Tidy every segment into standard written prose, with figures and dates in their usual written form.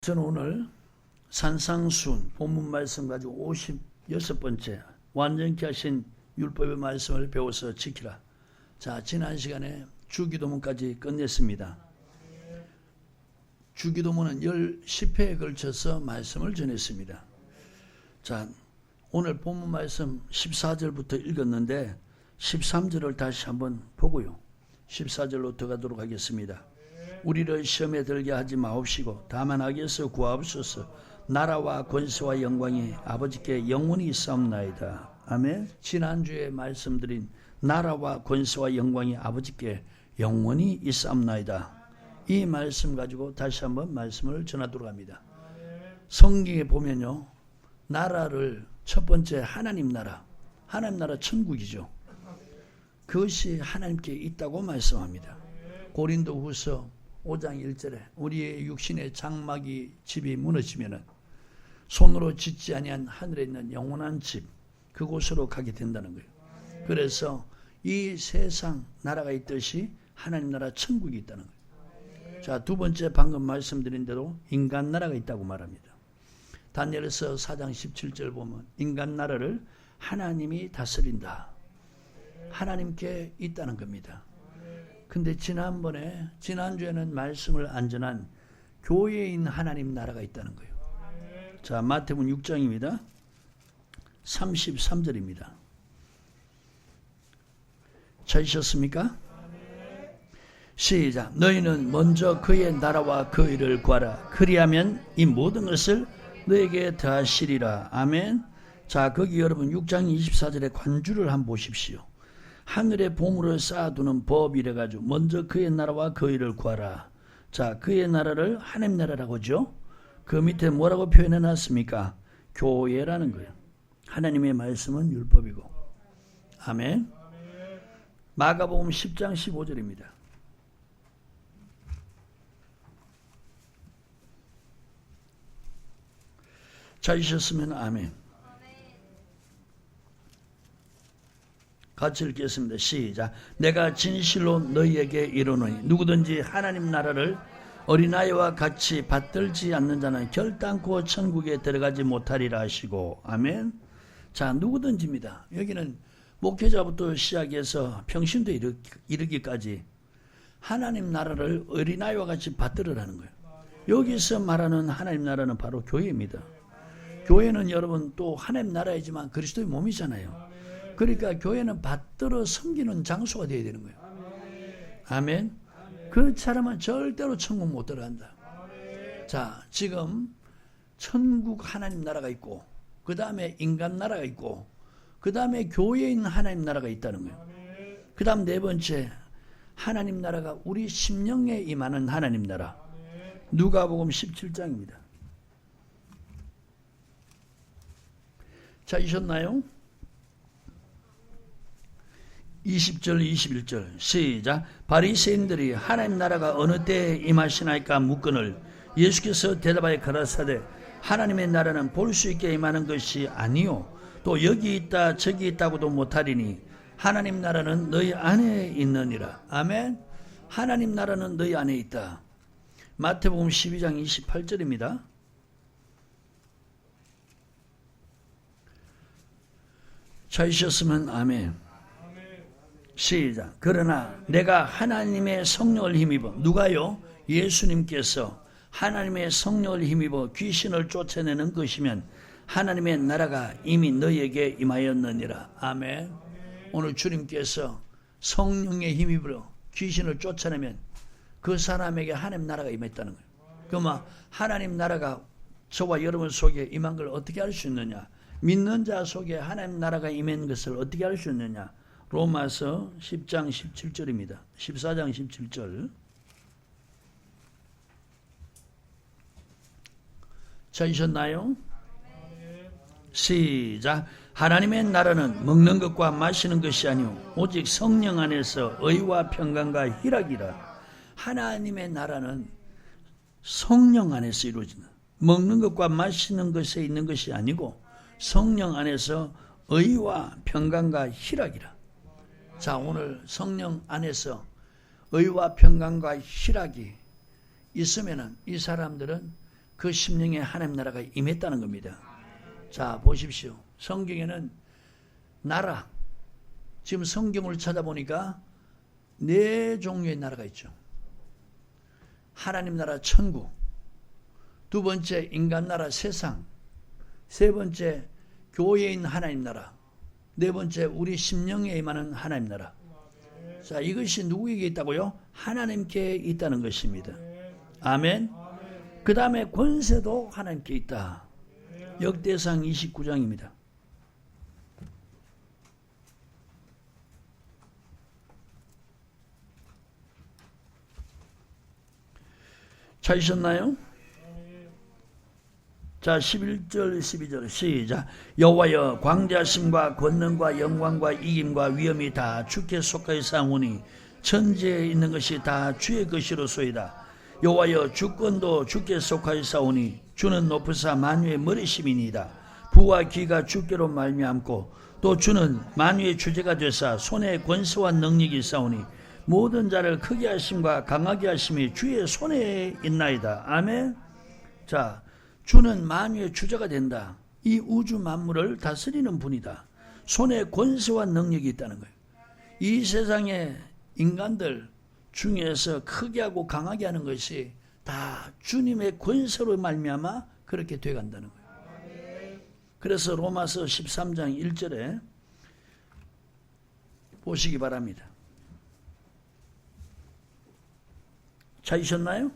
저는 오늘 산상수훈 본문 말씀 가지고 56번째 완전케 하신 율법의 말씀을 배워서 지키라. 자, 지난 시간에 주기도문까지 끝냈습니다. 주기도문은 10회에 걸쳐서 말씀을 전했습니다. 자, 오늘 본문 말씀 14절부터 읽었는데 13절을 다시 한번 보고요. 14절로 들어가도록 하겠습니다. 우리를 시험에 들게 하지 마옵시고 다만 악에서 구하옵소서. 나라와 권세와 영광이 아버지께 영원히 있사옵나이다. 아멘. 지난주에 말씀드린 나라와 권세와 영광이 아버지께 영원히 있사옵나이다. 이 말씀 가지고 다시 한번 말씀을 전하도록 합니다. 성경에 보면요, 나라를 첫 번째 하나님 나라 천국이죠. 그것이 하나님께 있다고 말씀합니다. 고린도후서 5장 1절에 우리의 육신의 장막이 집이 무너지면은 손으로 짓지 아니한 하늘에 있는 영원한 집, 그곳으로 가게 된다는 거예요. 그래서 이 세상 나라가 있듯이 하나님 나라 천국이 있다는 거예요. 자, 두 번째 방금 말씀드린 대로 인간 나라가 있다고 말합니다. 다니엘서 4장 17절 보면 인간 나라를 하나님이 다스린다. 하나님께 있다는 겁니다. 근데 지난주에는 말씀을 안 전한 교회에 있는 하나님 나라가 있다는 거예요. 자, 마태복음 6장입니다. 33절입니다. 찾으셨습니까? 시작. 너희는 먼저 그의 나라와 그 의를 구하라. 그리하면 이 모든 것을 너에게 더하시리라. 아멘. 자, 거기 여러분 6장 24절의 관주를 한번 보십시오. 하늘에 보물을 쌓아두는 법 이래가지고 먼저 그의 나라와 그 의를 구하라. 자, 그의 나라를 하나님 나라라고 하죠. 그 밑에 뭐라고 표현해놨습니까? 교회라는 거예요. 하나님의 말씀은 율법이고. 아멘. 마가복음 10장 15절입니다. 찾으셨으면 아멘. 같이 읽겠습니다. 시작. 내가 진실로 너희에게 이르노니 누구든지 하나님 나라를 어린아이와 같이 받들지 않는 자는 결단코 천국에 들어가지 못하리라 하시고. 아멘. 자, 누구든지입니다. 여기는 목회자부터 시작해서 평신도 이르기까지 하나님 나라를 어린아이와 같이 받들으라는 거예요. 여기서 말하는 하나님 나라는 바로 교회입니다. 교회는 여러분 또 하나님 나라이지만 그리스도의 몸이잖아요. 그러니까 교회는 받들어 섬기는 장소가 되어야 되는 거예요. 아멘. 그렇지 않으면 절대로 천국 못 들어간다. 자, 지금 천국 하나님 나라가 있고 그 다음에 인간 나라가 있고 그 다음에 교회에 있는 하나님 나라가 있다는 거예요. 그 다음 네 번째 하나님 나라가 우리 심령에 임하는 하나님 나라. 누가복음 17장입니다. 찾으셨나요? 20절 21절 시작. 바리새인들이 하나님 나라가 어느 때에 임하시나이까 묻거늘 예수께서 대답하여 가라사대 하나님의 나라는 볼 수 있게 임하는 것이 아니요 또 여기 있다 저기 있다고도 못하리니 하나님 나라는 너희 안에 있느니라. 아멘. 하나님 나라는 너희 안에 있다. 마태복음 12장 28절입니다. 찾으셨으면 아멘. 시작. 그러나 내가 하나님의 성령을 힘입어. 누가요? 예수님께서 하나님의 성령을 힘입어 귀신을 쫓아내는 것이면 하나님의 나라가 이미 너희에게 임하였느니라. 아멘. 오늘 주님께서 성령에 힘입어 귀신을 쫓아내면 그 사람에게 하나님 나라가 임했다는 거예요. 그러면 하나님 나라가 저와 여러분 속에 임한 걸 어떻게 알 수 있느냐? 믿는 자 속에 하나님 나라가 임한 것을 어떻게 알 수 있느냐? 로마서 10장 17절입니다. 14장 17절. 찾으셨나요? 시작. 하나님의 나라는 먹는 것과 마시는 것이 아니오 오직 성령 안에서 의와 평강과 희락이라. 하나님의 나라는 성령 안에서 이루어지는, 먹는 것과 마시는 것에 있는 것이 아니고 성령 안에서 의와 평강과 희락이라. 자, 오늘 성령 안에서 의와 평강과 희락이 있으면은 이 사람들은 그 심령에 하나님 나라가 임했다는 겁니다. 자, 보십시오. 성경에는 나라, 지금 성경을 찾아보니까 4종류의 나라가 있죠. 하나님 나라 천국, 두 번째 인간 나라 세상, 세 번째 교회인 하나님 나라, 네 번째 우리 심령에 임하는 하나님 나라. 자, 이것이 누구에게 있다고요? 하나님께 있다는 것입니다. 아멘. 그 다음에 권세도 하나님께 있다. 역대상 29장입니다. 찾으셨나요? 자, 11절 12절 시작. 여호와여, 광대하심과 권능과 영광과 이김과 위엄이 다 주께 속하여 사오니 천지에 있는 것이 다 주의 것이로소이다. 여호와여, 주권도 주께 속하여 사오니 주는 높으사 만유의 머리심이니이다. 부와 귀가 주께로 말미암고 또 주는 만유의 주제가 되사 손에 권세와 능력이 있사오니 모든 자를 크게 하심과 강하게 하심이 주의 손에 있나이다. 아멘. 자, 주는 만유의 주제가 된다. 이 우주 만물을 다스리는 분이다. 손에 권세와 능력이 있다는 거예요. 이 세상의 인간들 중에서 크게 하고 강하게 하는 것이 다 주님의 권세로 말미암아 그렇게 돼간다는 거예요. 그래서 로마서 13장 1절에 보시기 바랍니다. 찾으셨나요?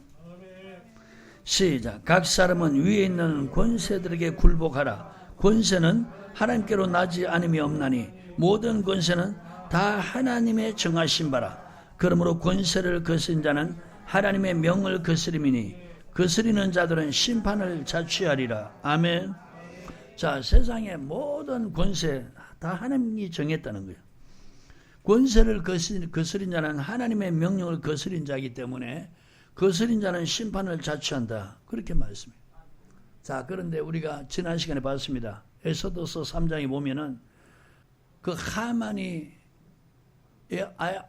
시작. 각 사람은 위에 있는 권세들에게 굴복하라. 권세는 하나님께로 나지 않음이 없나니 모든 권세는 다 하나님의 정하신 바라. 그러므로 권세를 거스린 자는 하나님의 명을 거스림이니 거스리는 자들은 심판을 자취하리라. 아멘. 자, 세상의 모든 권세 다 하나님이 정했다는 거예요. 권세를 거스린 자는 하나님의 명령을 거스린 자이기 때문에 거스린 자는 심판을 자취한다. 그렇게 말씀해요. 자, 그런데 우리가 지난 시간에 봤습니다. 에스더서 3장에 보면은 그 하만이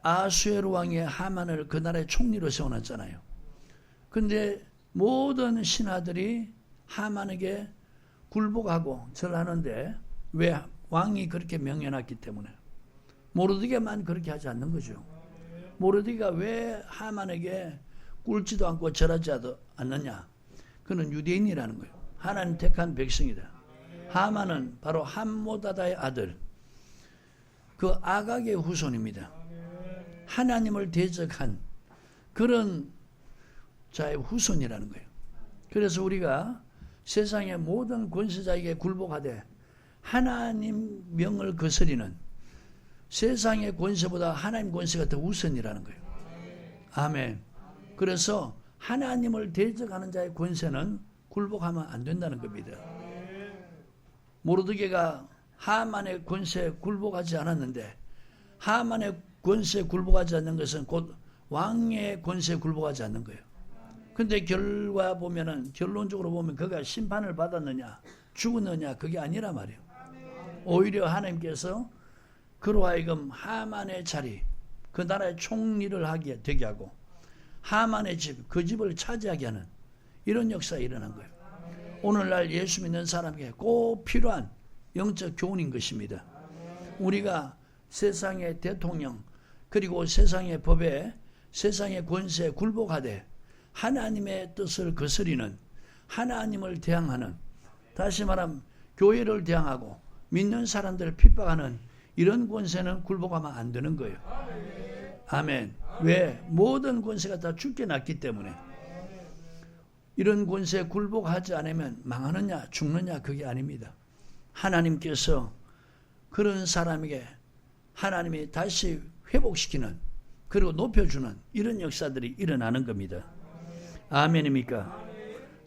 아수에로 왕의 하만을 그 나라의 총리로 세워놨잖아요. 그런데 모든 신하들이 하만에게 굴복하고 절하는데 왜? 왕이 그렇게 명해놨기 때문에. 모르드게만 그렇게 하지 않는 거죠. 모르드게가 왜 하만에게 꿇지도 않고 절하지 않느냐? 그는 유대인이라는 거예요. 하나님 택한 백성이다. 하만은 바로 함모다다의 아들, 그 아각의 후손입니다. 하나님을 대적한 그런 자의 후손이라는 거예요. 그래서 우리가 세상의 모든 권세자에게 굴복하되 하나님 명을 거스리는 세상의 권세보다 하나님 권세가 더 우선이라는 거예요. 아멘. 그래서 하나님을 대적하는 자의 권세는 굴복하면 안 된다는 겁니다. 모르드게가 하만의 권세에 굴복하지 않았는데 하만의 권세에 굴복하지 않는 것은 곧 왕의 권세에 굴복하지 않는 거예요. 근데 결론적으로 보면 그가 심판을 받았느냐 죽었느냐 그게 아니라 말이에요. 오히려 하나님께서 그로 하여금 하만의 자리, 그 나라의 총리를 되게 하고 하만의 집, 그 집을 차지하게 하는 이런 역사가 일어난 거예요. 오늘날 예수 믿는 사람에게 꼭 필요한 영적 교훈인 것입니다. 우리가 세상의 대통령 그리고 세상의 법에 세상의 권세에 굴복하되 하나님의 뜻을 거스리는 하나님을 대항하는, 다시 말하면 교회를 대항하고 믿는 사람들을 핍박하는 이런 권세는 굴복하면 안 되는 거예요. 아멘. 왜? 모든 권세가 다 주께 났기 때문에. 이런 권세에 굴복하지 않으면 망하느냐 죽느냐 그게 아닙니다. 하나님께서 그런 사람에게 하나님이 다시 회복시키는 그리고 높여주는 이런 역사들이 일어나는 겁니다. 아멘입니까?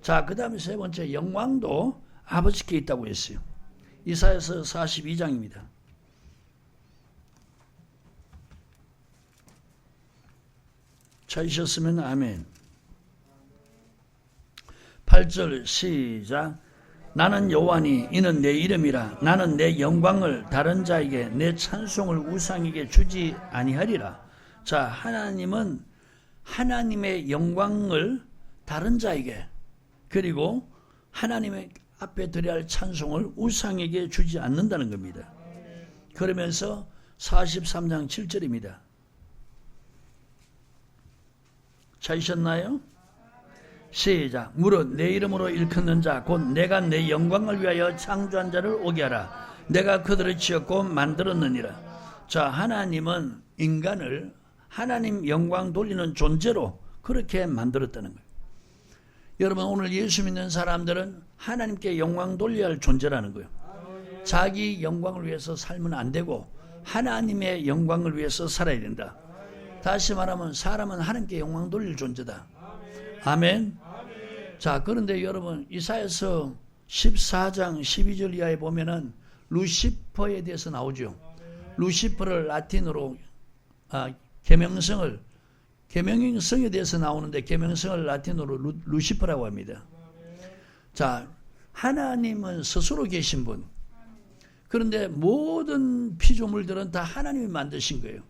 자, 그 다음에 세 번째, 영광도 아버지께 있다고 했어요. 이사야서 42장입니다. 찾으셨으면 아멘. 8절 시작. 나는 여호와니 이는 내 이름이라. 나는 내 영광을 다른 자에게 내 찬송을 우상에게 주지 아니하리라. 자, 하나님은 하나님의 영광을 다른 자에게, 그리고 하나님의 앞에 드려야 할 찬송을 우상에게 주지 않는다는 겁니다. 그러면서 43장 7절입니다. 찾으셨나요? 시작. 무릇 내 이름으로 일컫는 자 곧 내가 내 영광을 위하여 창조한 자를 오게 하라. 내가 그들을 지었고 만들었느니라. 자, 하나님은 인간을 하나님 영광 돌리는 존재로 그렇게 만들었다는 거예요. 여러분, 오늘 예수 믿는 사람들은 하나님께 영광 돌려야 할 존재라는 거예요. 자기 영광을 위해서 살면 안 되고 하나님의 영광을 위해서 살아야 된다. 다시 말하면 사람은 하나님께 영광 돌릴 존재다. 아멘. 자, 그런데 여러분, 이사야서 14장 12절 이하에 보면은 루시퍼에 대해서 나오죠. 루시퍼를 라틴어로 계명성에 대해서 나오는데 계명성을 라틴어로 루시퍼라고 합니다. 자, 하나님은 스스로 계신 분. 그런데 모든 피조물들은 다 하나님이 만드신 거예요.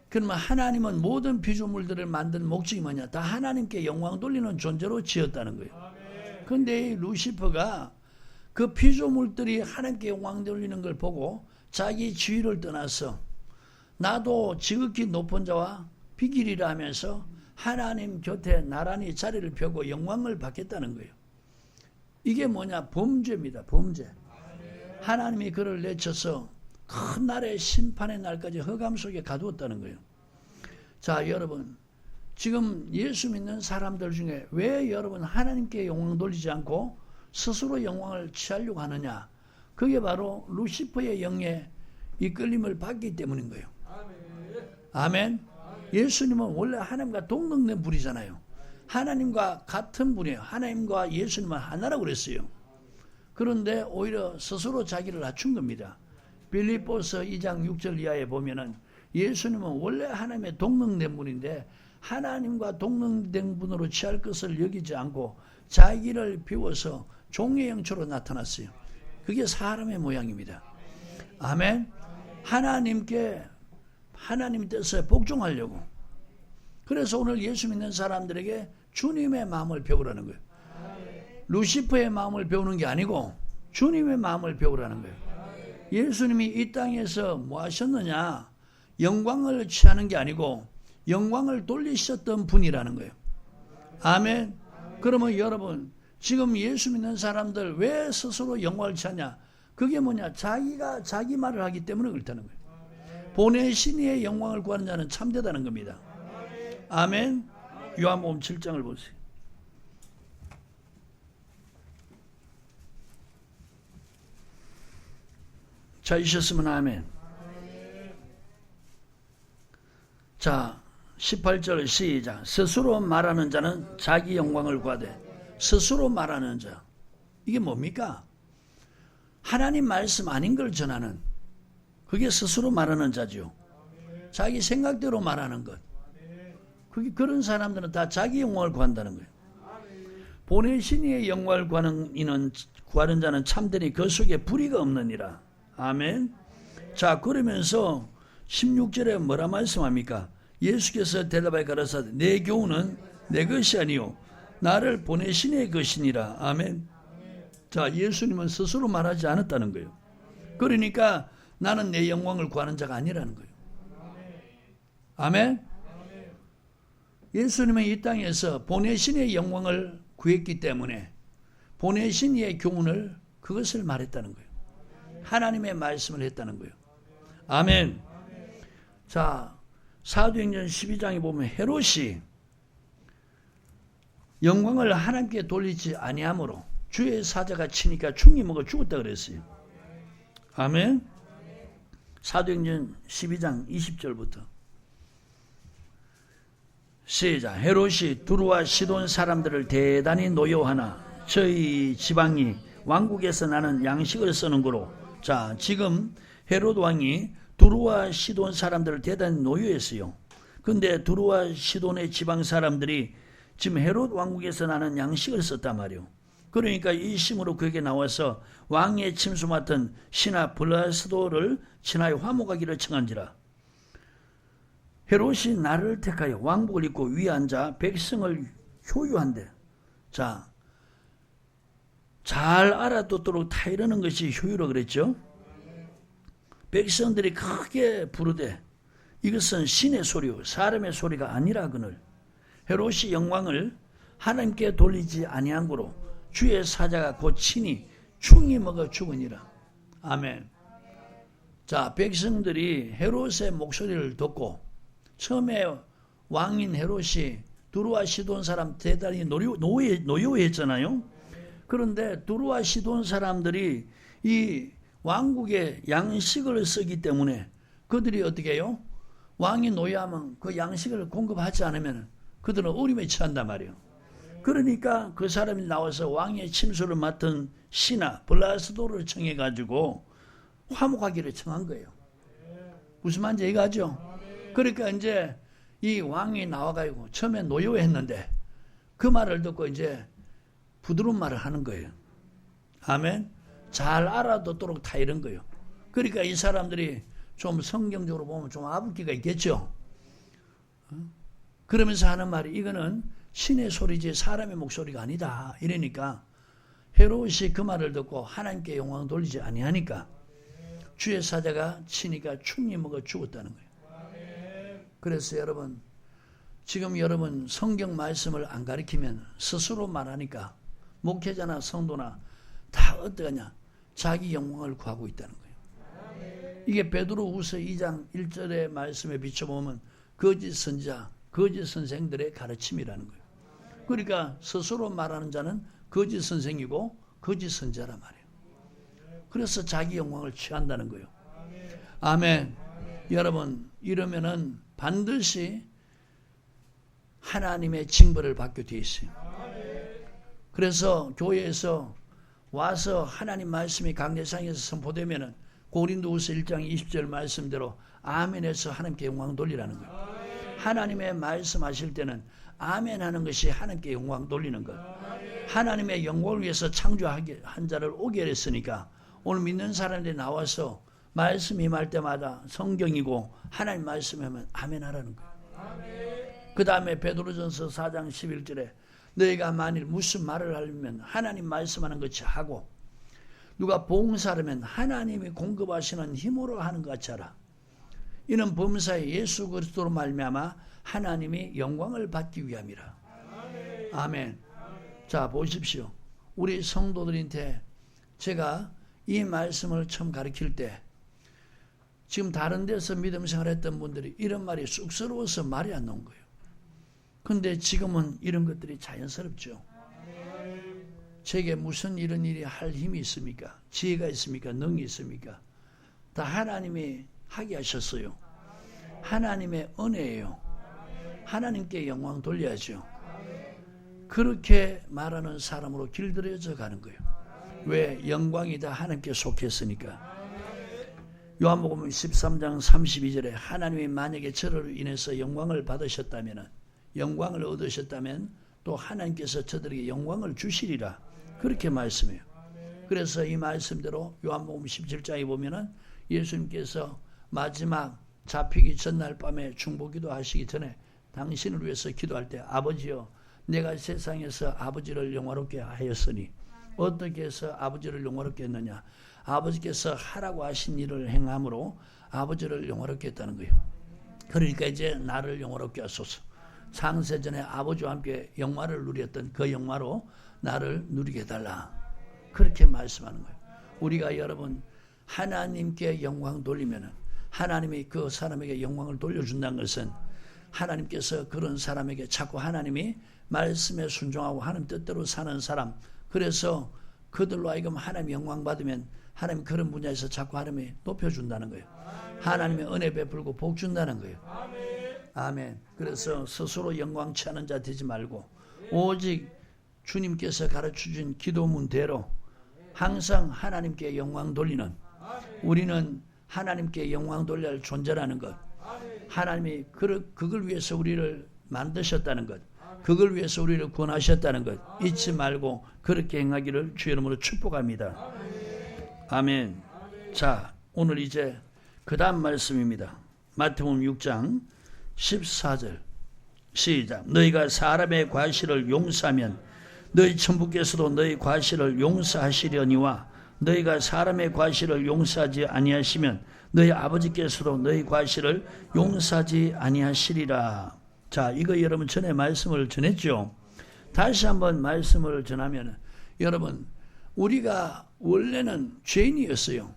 그러면 하나님은 모든 피조물들을 만든 목적이 뭐냐? 다 하나님께 영광 돌리는 존재로 지었다는 거예요. 그런데 루시퍼가 그 피조물들이 하나님께 영광 돌리는 걸 보고 자기 지위를 떠나서 나도 지극히 높은 자와 비길이라 하면서 하나님 곁에 나란히 자리를 펴고 영광을 받겠다는 거예요. 이게 뭐냐? 범죄입니다. 범죄. 하나님이 그를 내쳐서 큰 날의 심판의 날까지 흑암 속에 가두었다는 거예요. 자, 여러분, 지금 예수 믿는 사람들 중에 왜 여러분 하나님께 영광 돌리지 않고 스스로 영광을 취하려고 하느냐? 그게 바로 루시퍼의 영에 이끌림을 받기 때문인 거예요. 아멘. 예수님은 원래 하나님과 동등된 분이잖아요. 하나님과 같은 분이에요. 하나님과 예수님은 하나라고 그랬어요. 그런데 오히려 스스로 자기를 낮춘 겁니다. 빌립보서 2장 6절 이하에 보면은 예수님은 원래 하나님의 동등된 분인데 하나님과 동등된 분으로 취할 것을 여기지 않고 자기를 비워서 종의 형체로 나타났어요. 그게 사람의 모양입니다. 아멘. 하나님께 하나님 뜻에 복종하려고. 그래서 오늘 예수 믿는 사람들에게 주님의 마음을 배우라는 거예요. 루시퍼의 마음을 배우는 게 아니고 주님의 마음을 배우라는 거예요. 예수님이 이 땅에서 뭐 하셨느냐? 영광을 취하는 게 아니고 영광을 돌리셨던 분이라는 거예요. 아멘. 그러면 여러분, 지금 예수 믿는 사람들 왜 스스로 영광을 취하냐? 그게 뭐냐? 자기가 자기 말을 하기 때문에 그렇다는 거예요. 보내신 이의 영광을 구하는 자는 참되다는 겁니다. 아멘. 요한복음 7장을 보세요. 찾으셨으면 아멘. 자, 18절 시작. 스스로 말하는 자는 자기 영광을 구하되. 스스로 말하는 자, 이게 뭡니까? 하나님 말씀 아닌 걸 전하는, 그게 스스로 말하는 자죠. 자기 생각대로 말하는 것. 그런 사람들은 다 자기 영광을 구한다는 거예요. 보내신 이의 영광을 구하는 자는 참되니 그 속에 불의가 없느니라. 아멘. 자, 그러면서 16절에 뭐라 말씀합니까? 예수께서 대답하여 가라사대 내 교훈은 내 것이 아니요 나를 보내신 이의 것이니라. 아멘. 자, 예수님은 스스로 말하지 않았다는 거예요. 그러니까 나는 내 영광을 구하는 자가 아니라는 거예요. 아멘. 예수님은 이 땅에서 보내신 이의 영광을 구했기 때문에 보내신 이의 교훈을 그것을 말했다는 거예요. 하나님의 말씀을 했다는 거예요. 아멘. 자, 사도행전 12장에 보면 헤롯이 영광을 하나님께 돌리지 아니하므로 주의 사자가 치니까 충이 먹어 죽었다 그랬어요. 아멘. 사도행전 12장 20절부터 시작. 헤롯이 두루와 시돈 사람들을 대단히 노여하나 저희 지방이 왕국에서 나는 양식을 쓰는 거로. 자, 지금 헤롯 왕이 두루와 시돈 사람들을 대단히 노여했어요. 근데 두루와 시돈의 지방 사람들이 지금 헤롯 왕국에서 나는 양식을 썼단 말이에요. 그러니까 이 심으로 그에게 나와서 왕의 침수 맡은 신하 블라스도를 친하여 화목하기를 청한지라. 헤롯이 나를 택하여 왕복을 입고 위에 앉아 백성을 효유한대. 자, 잘 알아듣도록 타이르는 것이 효유라 그랬죠. 백성들이 크게 부르되 이것은 신의 소리요 사람의 소리가 아니라 그늘. 헤롯이 영광을 하나님께 돌리지 아니한 고로 주의 사자가 곧 친히 충이 먹어 죽으니라. 아멘. 자, 백성들이 헤롯의 목소리를 듣고 처음에 왕인 헤롯이 두루와 시돈 사람 대단히 노여워했잖아요. 그런데 두루와 시돈 사람들이 이 왕국의 양식을 쓰기 때문에 그들이 어떻게 해요? 왕이 노여하면 그 양식을 공급하지 않으면 그들은 어려움에 처한단 말이에요. 그러니까 그 사람이 나와서 왕의 침소를 맡은 신하 블라스도를 청해가지고 화목하기를 청한 거예요. 무슨 말인지 이해가죠? 그러니까 이제 이 왕이 나와가지고 처음에 노여워했는데 그 말을 듣고 이제 부드러운 말을 하는 거예요. 아멘. 잘 알아듣도록 다 이런 거예요. 그러니까 이 사람들이 좀 성경적으로 보면 좀 아붓기가 있겠죠. 그러면서 하는 말이 이거는 신의 소리지 사람의 목소리가 아니다. 이러니까 헤롯이 그 말을 듣고 하나님께 영광 돌리지 아니하니까 주의 사자가 치니까 충이 먹어 죽었다는 거예요. 그래서 여러분 지금 여러분 성경 말씀을 안 가리키면 스스로 말하니까 목회자나 성도나 다 어떠하냐 자기 영광을 구하고 있다는 거예요. 이게 베드로후서 2장 1절의 말씀에 비춰보면 거짓 선지자, 거짓 선생들의 가르침이라는 거예요. 그러니까 스스로 말하는 자는 거짓 선생이고 거짓 선지자란 말이에요. 그래서 자기 영광을 취한다는 거예요. 아멘. 여러분 이러면은 반드시 하나님의 징벌을 받게 되어 있어요. 그래서 교회에서 와서 하나님 말씀이 강제상에서 선포되면은 고린도후서 1장 20절 말씀대로 아멘해서 하나님께 영광 돌리라는 거예요. 하나님의 말씀하실 때는 아멘하는 것이 하나님께 영광 돌리는 것. 하나님의 영광을 위해서 창조하게 한 자를 오게 했으니까 오늘 믿는 사람들이 나와서 말씀 임할 때마다 성경이고 하나님 말씀하면 아멘하라는 거예요. 그 다음에 베드로전서 4장 11절에 너희가 만일 무슨 말을 하려면 하나님 말씀하는 것이 하고 누가 봉사하면 하나님이 공급하시는 힘으로 하는 것 같이 하라. 이는 범사에 예수 그리스도로 말미암아 하나님이 영광을 받기 위함이라. 아멘. 자 보십시오. 우리 성도들한테 제가 이 말씀을 처음 가르칠 때 지금 다른 데서 믿음 생활했던 분들이 이런 말이 쑥스러워서 말이 안 나온 거예요. 근데 지금은 이런 것들이 자연스럽죠. 제게 무슨 이런 일이 할 힘이 있습니까? 지혜가 있습니까? 능이 있습니까? 다 하나님이 하게 하셨어요. 하나님의 은혜예요. 하나님께 영광 돌려야죠. 그렇게 말하는 사람으로 길들여져 가는 거예요. 왜? 영광이 다 하나님께 속했으니까. 요한복음 13장 32절에 하나님이 만약에 저를 인해서 영광을 받으셨다면 영광을 얻으셨다면 또 하나님께서 저들에게 영광을 주시리라. 그렇게 말씀해요. 그래서 이 말씀대로 요한복음 17장에 보면은 예수님께서 마지막 잡히기 전날 밤에 중보기도 하시기 전에 당신을 위해서 기도할 때 아버지여 내가 세상에서 아버지를 영화롭게 하였으니 어떻게 해서 아버지를 영화롭게 했느냐. 아버지께서 하라고 하신 일을 행함으로 아버지를 영화롭게 했다는 거예요. 그러니까 이제 나를 영화롭게 하소서. 창세전에 아버지와 함께 영화를 누렸던 그 영화로 나를 누리게 해달라. 그렇게 말씀하는 거예요. 우리가 여러분 하나님께 영광 돌리면 하나님이 그 사람에게 영광을 돌려준다는 것은 하나님께서 그런 사람에게 자꾸 하나님이 말씀에 순종하고 하나님 뜻대로 사는 사람, 그래서 그들로 하여금 하나님 영광 받으면 하나님 그런 분야에서 자꾸 하나님이 높여준다는 거예요. 하나님의 은혜 베풀고 복 준다는 거예요. 아멘. 그래서 스스로 영광 취하는 자 되지 말고 오직 주님께서 가르쳐준 기도문대로 항상 하나님께 영광 돌리는, 우리는 하나님께 영광 돌려야 할 존재라는 것, 하나님이 그걸 위해서 우리를 만드셨다는 것, 그걸 위해서 우리를 구원하셨다는 것 잊지 말고 그렇게 행하기를 주의 이름으로 축복합니다. 아멘. 자, 오늘 이제 그 다음 말씀입니다. 마태복음 6장 14절 시작. 너희가 사람의 과실을 용서하면 너희 천부께서도 너희 과실을 용서하시려니와 너희가 사람의 과실을 용서하지 아니하시면 너희 아버지께서도 너희 과실을 용서하지 아니하시리라. 자, 이거 여러분 전에 말씀을 전했죠. 다시 한번 말씀을 전하면, 여러분, 우리가 원래는 죄인이었어요.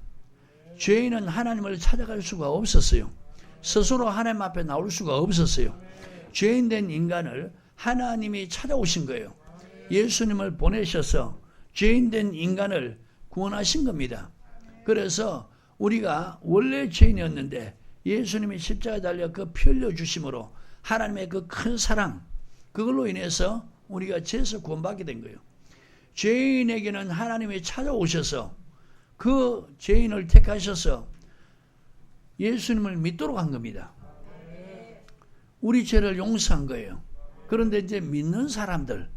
죄인은 하나님을 찾아갈 수가 없었어요. 스스로 하나님 앞에 나올 수가 없었어요. 죄인된 인간을 하나님이 찾아오신 거예요. 예수님을 보내셔서 죄인된 인간을 구원하신 겁니다. 그래서 우리가 원래 죄인이었는데 예수님이 십자가에 달려 그 피 흘려 주심으로 하나님의 그 큰 사랑, 그걸로 인해서 우리가 죄에서 구원받게 된 거예요. 죄인에게는 하나님이 찾아오셔서 그 죄인을 택하셔서 예수님을 믿도록 한 겁니다. 우리 죄를 용서한 거예요. 그런데 이제 믿는 사람들,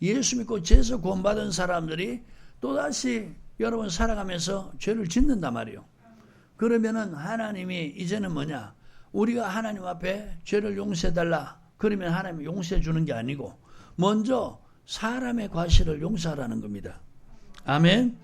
예수 믿고 죄에서 구원받은 사람들이 또다시 여러분 살아가면서 죄를 짓는단 말이에요. 그러면은 하나님이 이제는 뭐냐? 우리가 하나님 앞에 죄를 용서해달라. 그러면 하나님이 용서해 주는 게 아니고 먼저 사람의 과실을 용서하라는 겁니다. 아멘.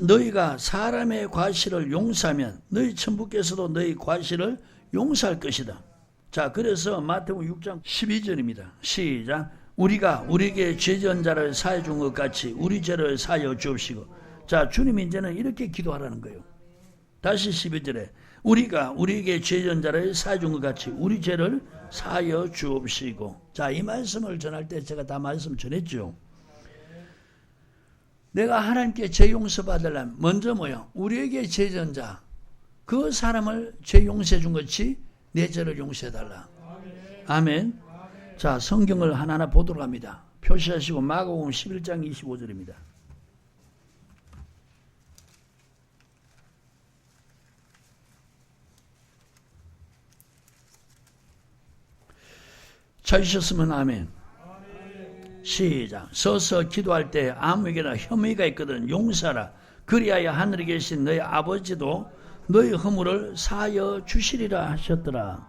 너희가 사람의 과실을 용서하면 너희 천부께서도 너희 과실을 용서할 것이다. 자, 그래서 마태복음 6장 12절입니다. 시작. 우리가 우리에게 죄전 자를 사해 준 것 같이 우리 죄를 사하여 주옵시고. 자, 주님이 이제는 이렇게 기도하라는 거예요. 다시 12절에 우리가 우리에게 죄전 자를 사해 준 것 같이 우리 죄를 사하여 주옵시고. 자, 이 말씀을 전할 때 제가 다 말씀 전했죠. 내가 하나님께 죄 용서 받으려면 먼저 뭐요? 우리에게 죄전 자, 그 사람을 죄 용서해 준 것이 내 죄를 용서해 달라. 아멘. 자, 성경을 하나하나 보도록 합니다. 표시하시고 마가복음 11장 25절입니다. 찾으셨으면 아멘. 시작. 서서 기도할 때 아무에게나 혐의가 있거든 용서하라. 그리하여 하늘에 계신 너희 아버지도 너희 허물을 사하여 주시리라 하셨더라.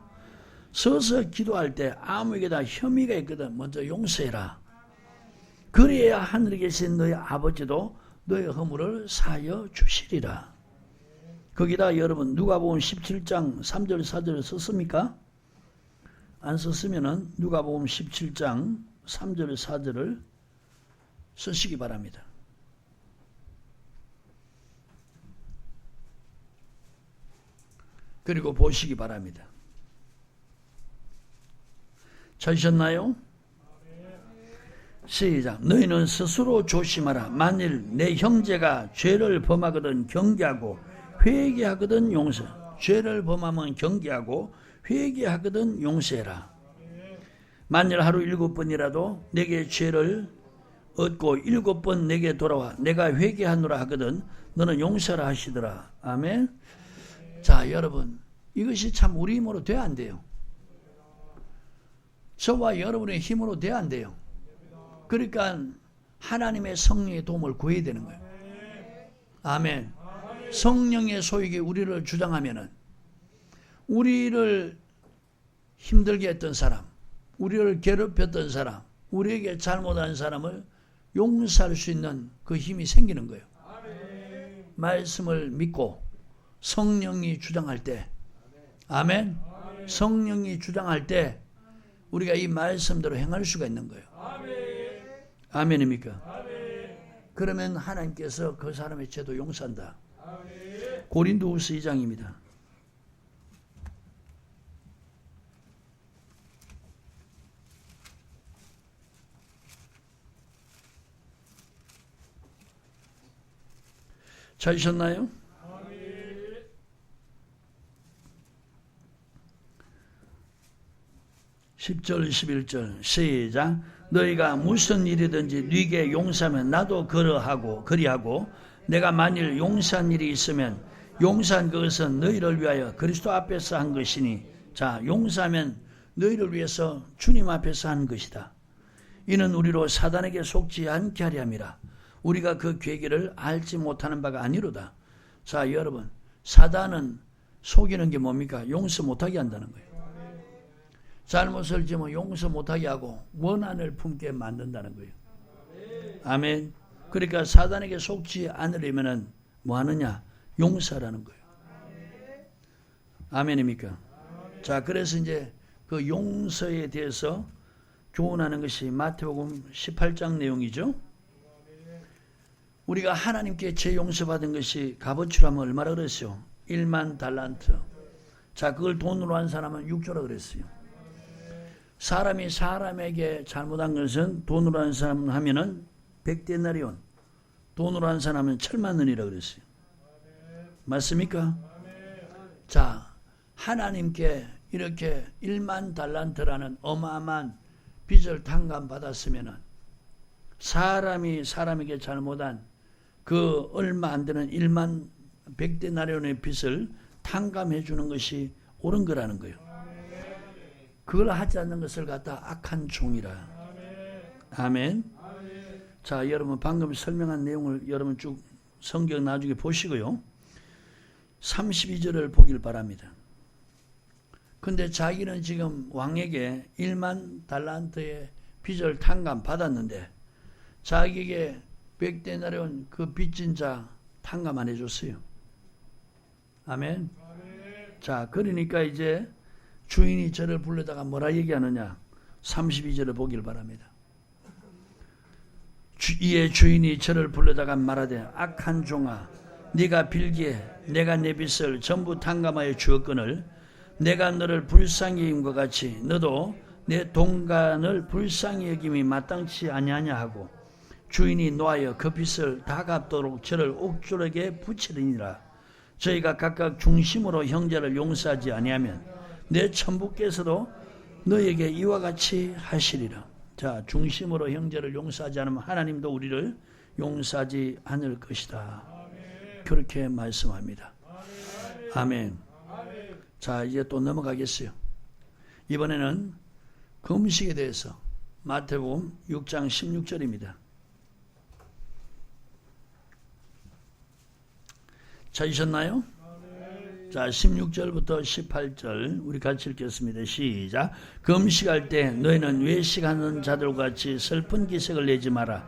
서서 기도할 때 아무에게나 혐의가 있거든 먼저 용서해라. 그래야 하늘에 계신 너희 아버지도 너희 허물을 사하여 주시리라. 거기다 여러분 누가복음 17장 3절 4절 썼습니까? 안 썼으면은 누가복음 17장 3절 4절을 쓰시기 바랍니다. 그리고 보시기 바랍니다. 찾으셨나요? 시작. 너희는 스스로 조심하라. 만일 내 형제가 죄를 범하거든 경계하고 회개하거든 용서. 죄를 범하면 경계하고 회개하거든 용서해라. 만일 하루 7번이라도 내게 죄를 얻고 7번 내게 돌아와 내가 회개하노라 하거든 너는 용서라 하시더라. 아멘. 자, 여러분, 이것이 참 우리 힘으로 돼야 안 돼요. 저와 여러분의 힘으로 돼야 안 돼요. 그러니까 하나님의 성령의 도움을 구해야 되는 거예요. 아멘. 성령의 소유가 우리를 주장하면은 우리를 힘들게 했던 사람, 우리를 괴롭혔던 사람, 우리에게 잘못한 사람을 용서할 수 있는 그 힘이 생기는 거예요. 말씀을 믿고 성령이 주장할 때, 아멘. 성령이 주장할 때 우리가 이 말씀대로 행할 수가 있는 거예요. 아멘입니까? 그러면 하나님께서 그 사람의 죄도 용서한다. 고린도후서 2장입니다. 찾으셨나요? 10절 11절 시작. 너희가 무슨 일이든지 네게 용서하면 나도 그리하고 내가 만일 용서한 일이 있으면 용서한 그것은 너희를 위하여 그리스도 앞에서 한 것이니. 자, 용서하면 너희를 위해서 주님 앞에서 한 것이다. 이는 우리로 사단에게 속지 않게 하려 함이라. 우리가 그 계기를 알지 못하는 바가 아니로다. 자, 여러분, 사단은 속이는 게 뭡니까? 용서 못하게 한다는 거예요. 잘못을 지으면 용서 못하게 하고 원한을 품게 만든다는 거예요. 아멘. 그러니까 사단에게 속지 않으려면은 뭐 하느냐? 용서라는 거예요. 아멘입니까? 자, 그래서 이제 그 용서에 대해서 교훈하는 것이 마태복음 18장 내용이죠. 우리가 하나님께 죄 용서받은 것이 값어치로 하면 얼마라 그랬어요? 1만 달란트. 자, 그걸 돈으로 한 사람은 6조라 그랬어요. 사람이 사람에게 잘못한 것은 돈으로 한 사람 하면은 100데나리온, 돈으로 한 사람은 1,000,000원이라 그랬어요. 맞습니까? 자, 하나님께 이렇게 1만 달란트라는 어마어마한 빚을 탕감받았으면은 사람이 사람에게 잘못한 그 얼마 안 되는 1만 100데나리온의 빚을 탕감해 주는 것이 옳은 거라는 거예요. 그걸 하지 않는 것을 갖다 악한 종이라. 아멘. 자, 여러분 방금 설명한 내용을 여러분 쭉 성경 나중에 보시고요. 32절을 보길 바랍니다. 근데 자기는 지금 왕에게 1만 달란트의 빚을 탕감 받았는데 자기에게 100데나리온 그 빚진 자 탕감 안 해줬어요. 아멘. 자, 그러니까 이제 주인이 저를 불러다가 뭐라 얘기하느냐? 32절을 보길 바랍니다. 이에 주인이 저를 불러다가 말하되 악한 종아, 네가 빌기에 내가 내 빚을 전부 탕감하여 주었거늘 내가 너를 불쌍히 여김과 같이 너도 내 동간을 불쌍히 여김이 마땅치 아니하냐 하고 주인이 노하여 그 빚을 다 갚도록 저를 옥졸에게 붙이리니라. 저희가 각각 중심으로 형제를 용서하지 아니하면 내 천부께서도 너에게 이와 같이 하시리라. 자, 중심으로 형제를 용서하지 않으면 하나님도 우리를 용서하지 않을 것이다. 그렇게 말씀합니다. 아멘. 자, 이제 또 넘어가겠어요. 이번에는 금식에 대해서 마태복음 6장 16절입니다. 찾으셨나요? 자, 16절부터 18절 우리 같이 읽겠습니다. 시작. 금식할 때 너희는 외식하는 자들과 같이 슬픈 기색을 내지 마라.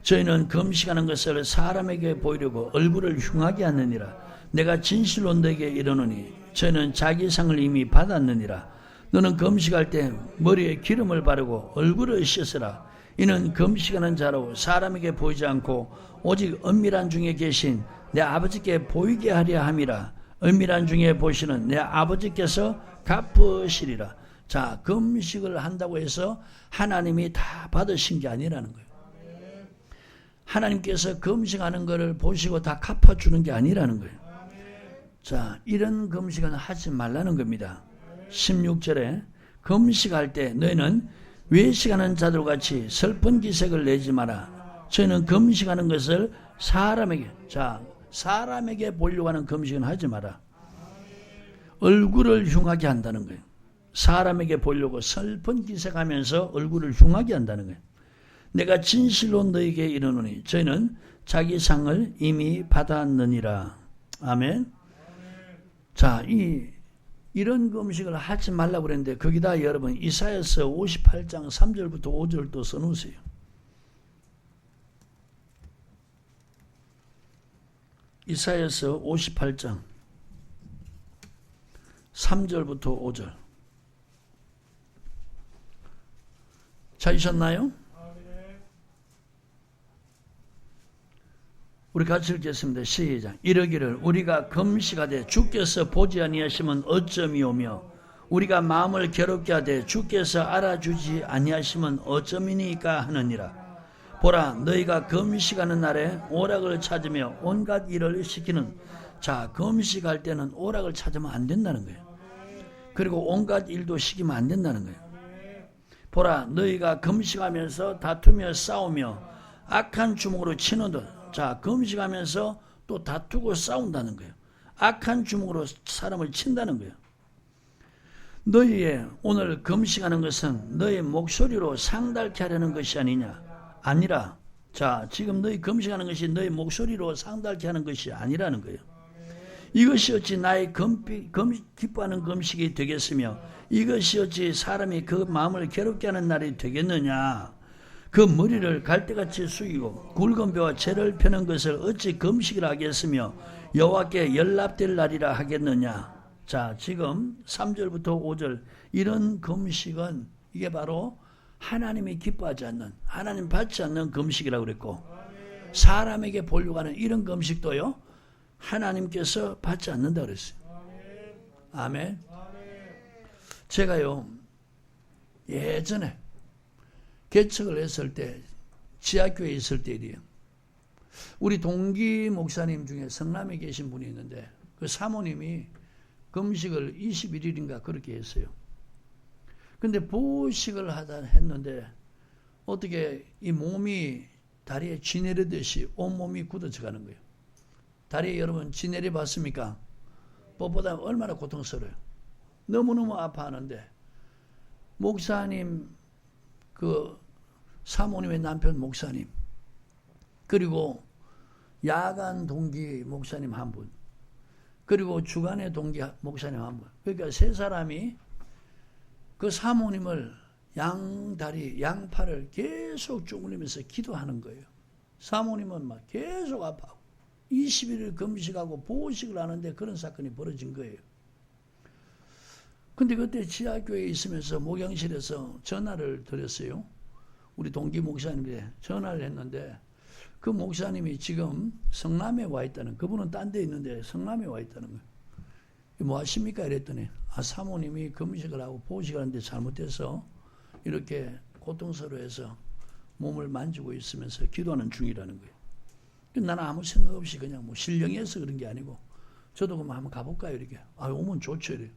저희는 금식하는 것을 사람에게 보이려고 얼굴을 흉하게 하느니라. 내가 진실로 너에게 이르노니 저희는 자기 상을 이미 받았느니라. 너는 금식할 때 머리에 기름을 바르고 얼굴을 씻으라. 이는 금식하는 자로 사람에게 보이지 않고 오직 은밀한 중에 계신 내 아버지께 보이게 하려 함이라. 은밀한 중에 보시는 내 아버지께서 갚으시리라. 자, 금식을 한다고 해서 하나님이 다 받으신 게 아니라는 거예요. 하나님께서 금식하는 것을 보시고 다 갚아주는 게 아니라는 거예요. 자, 이런 금식은 하지 말라는 겁니다. 16절에 금식할 때 너희는 외식하는 자들과 같이 슬픈 기색을 내지 마라. 저희는 금식하는 것을 사람에게, 자, 사람에게 보려고 하는 금식은 하지 마라. 얼굴을 흉하게 한다는 거예요. 사람에게 보려고 슬픈 기색하면서 얼굴을 흉하게 한다는 거예요. 내가 진실로 너에게 이르노니 저희는 자기 상을 이미 받았느니라. 아멘. 자, 이런 금식을 하지 말라고 그랬는데 거기다 여러분 이사야서 58장 3절부터 5절 또 써놓으세요. 이사야서 58장 3절부터 5절 찾으셨나요? 우리 같이 읽겠습니다. 시작. 이러기를 우리가 금식하되 주께서 보지 아니하시면 어쩌미오며 우리가 마음을 괴롭게 하되 주께서 알아주지 아니하시면 어쩌미니까 하느니라. 보라, 너희가 금식하는 날에 오락을 찾으며 온갖 일을 시키는. 자, 금식할 때는 오락을 찾으면 안 된다는 거예요. 그리고 온갖 일도 시키면 안 된다는 거예요. 보라, 너희가 금식하면서 다투며 싸우며 악한 주먹으로 치는듯. 자, 금식하면서 또 다투고 싸운다는 거예요. 악한 주먹으로 사람을 친다는 거예요. 너희의 오늘 금식하는 것은 너희 목소리로 상달케 하려는 것이 아니라, 자, 지금 너희 금식하는 것이 너희 목소리로 상달케 하는 것이 아니라는 거예요. 이것이 어찌 나의 기뻐하는 금식이 되겠으며 이것이 어찌 사람이 그 마음을 괴롭게 하는 날이 되겠느냐. 그 머리를 갈대같이 숙이고 굵은 뼈와 채를 펴는 것을 어찌 금식을 하겠으며 여호와께 연락될 날이라 하겠느냐. 자, 지금 3절부터 5절 이런 금식은 이게 바로 하나님이 기뻐하지 않는, 하나님 받지 않는 금식이라고 그랬고, 사람에게 보려고 하는 이런 금식도요 하나님께서 받지 않는다 그랬어요. 아멘. 제가요 예전에 개척을 했을 때, 지하교회에 있을 때 일이에요. 우리 동기 목사님 중에 성남에 계신 분이 있는데 그 사모님이 금식을 21일인가 그렇게 했어요. 근데 보식을 했는데 어떻게 이 몸이 다리에 쥐내리듯이 온몸이 굳어져 가는 거예요. 다리에 여러분 쥐내리 봤습니까? 뻣뻣하면 얼마나 고통스러워요. 너무너무 아파하는데 목사님, 그 사모님의 남편 목사님, 그리고 야간 동기 목사님 한 분, 그리고 주간의 동기 목사님 한 분, 그러니까 세 사람이 그 사모님을 양다리, 양팔을 계속 주물리면서 기도하는 거예요. 사모님은 막 계속 아파하고 21일 금식하고 보식을 하는데 그런 사건이 벌어진 거예요. 근데 그때 지하교회에 있으면서 목양실에서 전화를 드렸어요. 우리 동기 목사님께 전화를 했는데 그 목사님이 지금 성남에 와 있다는, 그분은 딴 데 있는데 성남에 와 있다는 거예요. 뭐 하십니까? 이랬더니 사모님이 금식을 하고 보식을 하는데 잘못돼서 이렇게 고통스러워해서 몸을 만지고 있으면서 기도하는 중이라는 거예요. 나는 아무 생각 없이 그냥 뭐 신령해서 그런 게 아니고 저도 그럼 한번 가볼까요? 이렇게. 오면 좋죠. 이래요.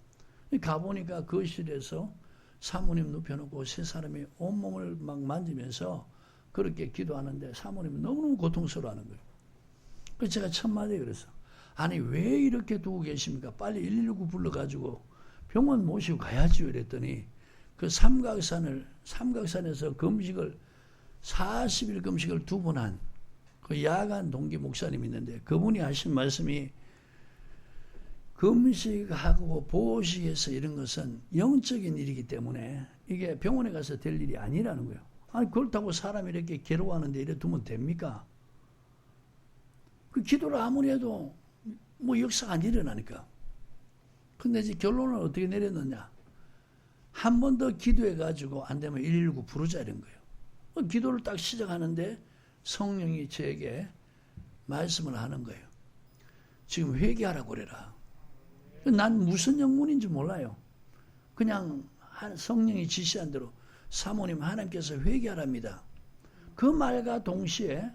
가보니까 거실에서 사모님 눕혀놓고 세 사람이 온몸을 막 만지면서 그렇게 기도하는데 사모님이 너무너무 고통스러워하는 거예요. 그래서 제가 첫마디에 그랬어. 아니 왜 이렇게 두고 계십니까? 빨리 119 불러가지고 병원 모시고 가야지요. 이랬더니 그 삼각산에서 금식을 40일 금식을 2번 한 그 야간 동기 목사님이 있는데 그분이 하신 말씀이 금식하고 보식에서 이런 것은 영적인 일이기 때문에 이게 병원에 가서 될 일이 아니라는 거예요. 아니 그렇다고 사람이 이렇게 괴로워하는데 이래 두면 됩니까? 그 기도를 아무리 해도 뭐 역사가 안 일어나니까. 근데 이제 결론을 어떻게 내렸느냐? 한 번 더 기도해가지고 안 되면 119 부르자 이런 거예요. 기도를 딱 시작하는데 성령이 저에게 말씀을 하는 거예요. 지금 회개하라고 그래라. 난 무슨 영문인지 몰라요. 그냥 성령이 지시한 대로 사모님 하나님께서 회개하랍니다. 그 말과 동시에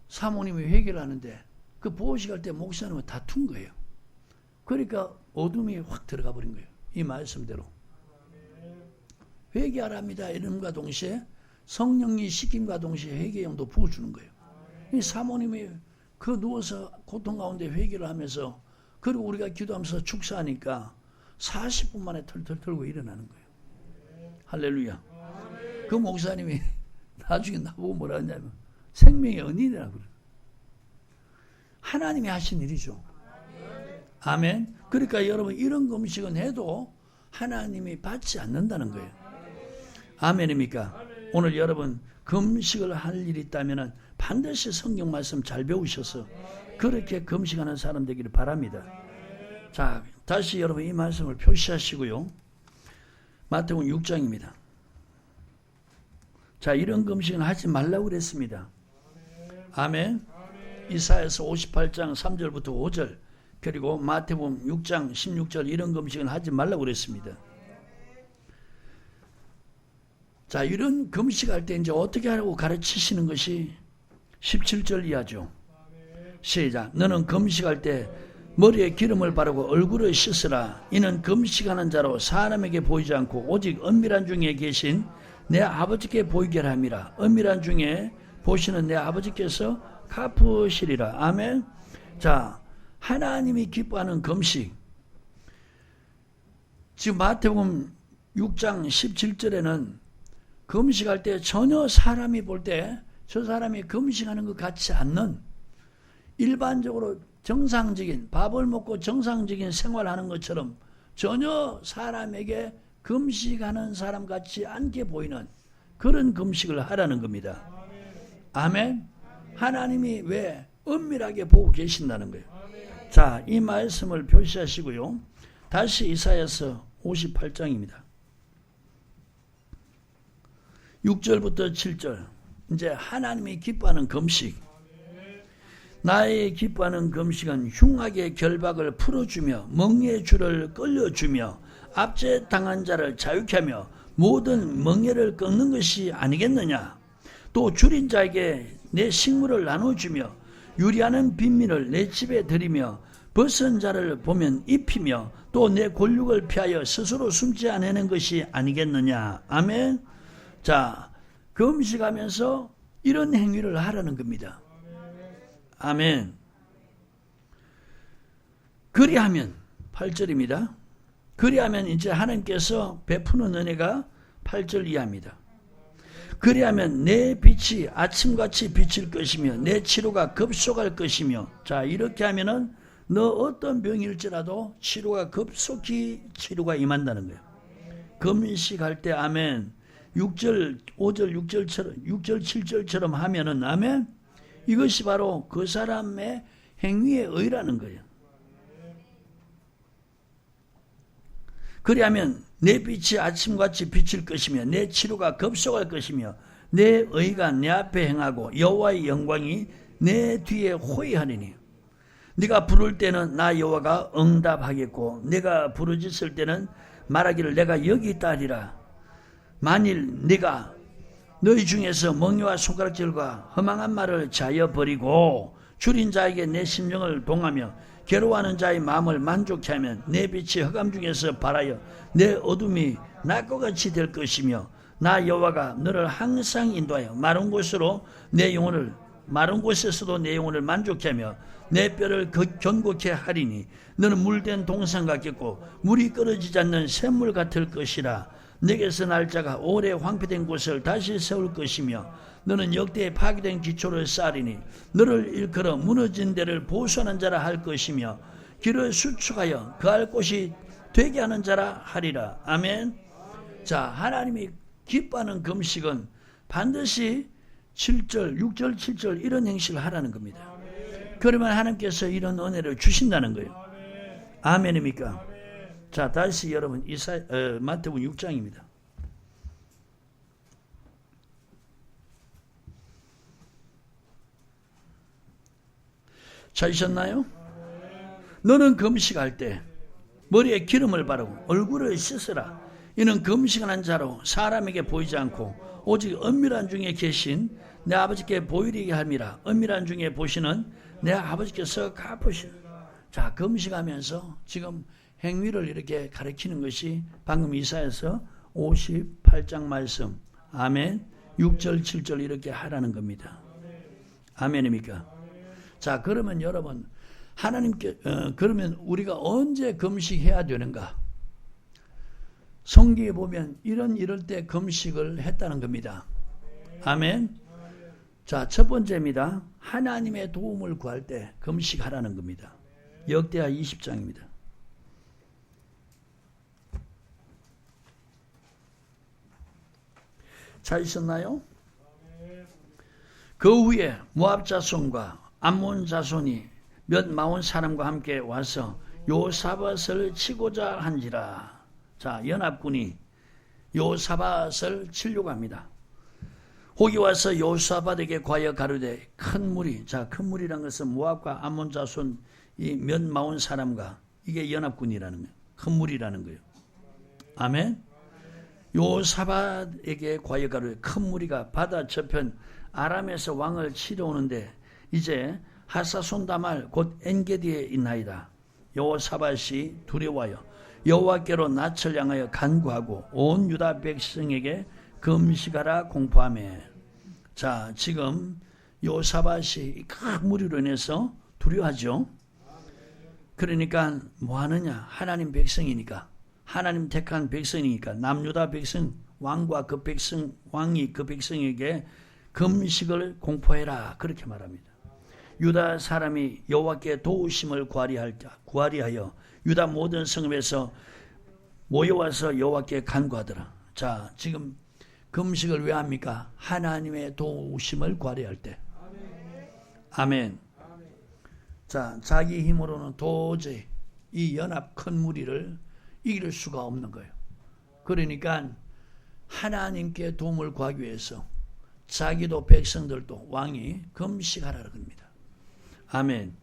사모님이 회개를 하는데 그 보호식할 때 목사님은 다툰 거예요. 그러니까 어둠이 확 들어가 버린 거예요. 이 말씀대로. 회개하랍니다. 이름과 동시에 성령이 시킴과 동시에 회개용도 부어주는 거예요. 이 사모님이 그 누워서 고통 가운데 회개를 하면서 그리고 우리가 기도하면서 축사하니까 40분 만에 털털 털고 일어나는 거예요. 할렐루야. 그 목사님이 나중에 나보고 뭐라 하냐면 생명의 은인이라고 그래요. 하나님이 하신 일이죠. 아멘. 그러니까 여러분 이런 금식은 해도 하나님이 받지 않는다는 거예요. 아멘입니까? 오늘 여러분 금식을 할 일이 있다면 반드시 성경 말씀 잘 배우셔서 그렇게 금식하는 사람 되기를 바랍니다. 자, 다시 여러분 이 말씀을 표시하시고요. 마태복음 6장입니다. 자, 이런 금식은 하지 말라고 그랬습니다. 아멘. 이사야서 58장 3절부터 5절 그리고 마태복음 6장 16절 이런 금식은 하지 말라고 그랬습니다. 자, 이런 금식할 때 이제 어떻게 하라고 가르치시는 것이 17절 이하죠. 시작. 너는 금식할 때 머리에 기름을 바르고 얼굴을 씻으라. 이는 금식하는 자로 사람에게 보이지 않고 오직 은밀한 중에 계신 내 아버지께 보이게 함이라. 은밀한 중에 보시는 내 아버지께서 갚으시리라. 아멘. 자, 하나님이 기뻐하는 금식. 지금 마태복음 6장 17절에는 금식할 때 전혀 사람이 볼 때 저 사람이 금식하는 것 같지 않는 일반적으로 정상적인 밥을 먹고 정상적인 생활하는 것처럼 전혀 사람에게 금식하는 사람 같지 않게 보이는 그런 금식을 하라는 겁니다. 아멘. 하나님이 왜 은밀하게 보고 계신다는 거예요. 자, 이 말씀을 표시하시고요. 다시 이사야서 58장입니다. 6절부터 7절. 이제 하나님이 기뻐하는 금식. 나의 기뻐하는 금식은 흉악의 결박을 풀어주며 멍에의 줄을 끌려주며 압제당한 자를 자유케 하며 모든 멍에를 꺾는 것이 아니겠느냐. 또 줄인 자에게 내 식물을 나눠주며 유리하는 빈민을 내 집에 들이며 벗은 자를 보면 입히며 또 내 권력을 피하여 스스로 숨지 않는 것이 아니겠느냐. 아멘. 자, 금식하면서 이런 행위를 하라는 겁니다. 아멘. 그리하면 8절입니다. 그리하면 이제 하나님께서 베푸는 은혜가 8절 이하입니다. 그리하면 내 빛이 아침같이 비칠 것이며 내 치료가 급속할 것이며. 자, 이렇게 하면은 너 어떤 병일지라도 치료가 급속히 치료가 임한다는 거예요. 금식할 때 아멘. 6절 5절 6절 7절처럼 하면은 아멘. 이것이 바로 그 사람의 행위의 의라는 거예요. 그리하면 내 빛이 아침같이 비칠 것이며 내 치료가 급속할 것이며 내 의가 내 앞에 행하고 여호와의 영광이 내 뒤에 호위하리니. 네가 부를 때는 나 여호와가 응답하겠고 내가 부르짖을 때는 말하기를 내가 여기 있다 하리라. 만일 네가 너희 중에서 멍에와 손가락질과 허망한 말을 자여 버리고 줄인 자에게 내 심령을 동하며 괴로워하는 자의 마음을 만족케 하면 내 빛이 흑암 중에서 발하여 내 어둠이 낮과 같이 될 것이며 나 여호와가 너를 항상 인도하여 마른 곳에서도 내 영혼을 만족케 하며 내 뼈를 견고케 하리니 너는 물된 동산 같겠고 물이 끊어지지 않는 샘물 같을 것이라. 내게서 날 자가 오래 황폐된 곳을 다시 세울 것이며 너는 역대에 파괴된 기초를 쌓으리니 너를 일컬어 무너진 데를 보수하는 자라 할 것이며 길을 수축하여 그할 곳이 되게 하는 자라 하리라. 아멘. 자, 하나님이 기뻐하는 금식은 반드시 7절, 6절, 7절 이런 행실을 하라는 겁니다. 그러면 하나님께서 이런 은혜를 주신다는 거예요. 아멘입니까? 자, 다시 여러분 마태복음 6장입니다. 찾으셨나요? 너는 금식할 때 머리에 기름을 바르고 얼굴을 씻으라. 이는 금식하는 자로 사람에게 보이지 않고 오직 은밀한 중에 계신 내 아버지께 보이리게 함이라. 은밀한 중에 보시는 내 아버지께서 갚으시라. 자, 금식하면서 지금 행위를 이렇게 가르치는 것이 방금 이사야서 58장 말씀. 아멘. 6절 7절 이렇게 하라는 겁니다. 아멘입니까? 자, 그러면 여러분 하나님께 그러면 우리가 언제 금식해야 되는가? 성경에 보면 이럴 때 금식을 했다는 겁니다. 아멘. 자, 첫 번째입니다. 하나님의 도움을 구할 때 금식하라는 겁니다. 역대하 20장입니다. 찾으셨나요? 그 후에 모압 자손과 암몬 자손이 몇 마흔 사람과 함께 와서 요사밧을 치고자 한지라. 자, 연합군이 요사밧을 치려고 합니다. 혹이 와서 요사밧에게 과여 가로되 큰 무리. 자, 큰 무리란 것은 모압과 암몬 자손 이 몇 마흔 사람과 이게 연합군이라는 거예요. 큰 무리라는 거예요. 아멘. 요사밧에게 과여 가로되 큰 무리가 바다 저편 아람에서 왕을 치러 오는데 이제 하사손다말 곧 엔게디에 있나이다. 요사밧이 두려워하여 여호와께로 낯을 향하여 간구하고 온 유다 백성에게 금식하라 공포하며. 자, 지금 요사밧이 큰 무리로 인해서 두려워하죠. 그러니까 뭐 하느냐? 하나님 백성이니까, 하나님 택한 백성이니까 남유다 백성 왕과 그 백성 왕이 그 백성에게 금식을 공포해라 그렇게 말합니다. 유다 사람이 여호와께 도우심을 구하리하여 유다 모든 성읍에서 모여와서 여호와께 간구하더라. 자, 지금 금식을 왜 합니까? 하나님의 도우심을 구하려 할 때. 아멘. 자, 자기 힘으로는 도저히 이 연합 큰 무리를 이길 수가 없는 거예요. 그러니까 하나님께 도움을 구하기 위해서 자기도 백성들도 왕이 금식하라 그럽니다. 아멘.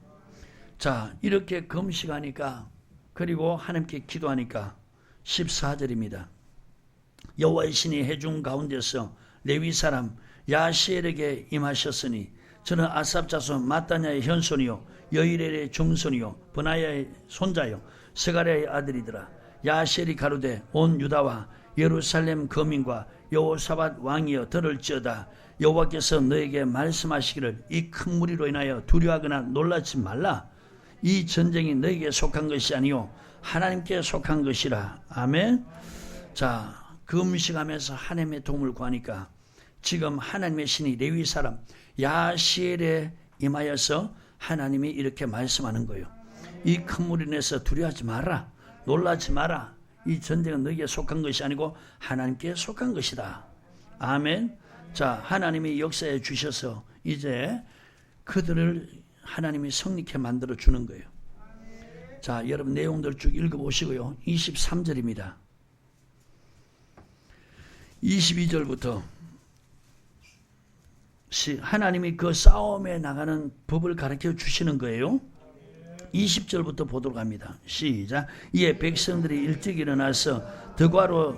자, 이렇게 금식하니까, 그리고 하나님께 기도하니까 14절입니다. 여호와의 신이 회중 가운데서 레위 사람 야시엘에게 임하셨으니 저는 아삽 자손 마따냐의 현손이요 여이렐의 중손이요 브나야의 손자요 스가랴의 아들이더라. 야시엘이 가로되 온 유다와 예루살렘 거민과 여호사밧 왕이여 들을지어다. 여호와께서 너에게 말씀하시기를 이 큰 무리로 인하여 두려워하거나 놀라지 말라. 이 전쟁이 너에게 속한 것이 아니요 하나님께 속한 것이라. 아멘. 자, 금식하면서 하나님의 도움을 구하니까 지금 하나님의 신이 레위 사람 야시엘에 임하여서 하나님이 이렇게 말씀하는 거예요. 이 큰 무리 인해서 두려워하지 마라. 놀라지 마라. 이 전쟁은 너에게 속한 것이 아니고 하나님께 속한 것이다. 아멘. 자, 하나님이 역사해 주셔서 이제 그들을 하나님이 성립케 만들어 주는 거예요. 자, 여러분 내용들 쭉 읽어보시고요. 23절입니다. 22절부터 하나님이 그 싸움에 나가는 법을 가르쳐 주시는 거예요. 20절부터 보도록 합니다. 시작. 이에 백성들이 일찍 일어나서 드과로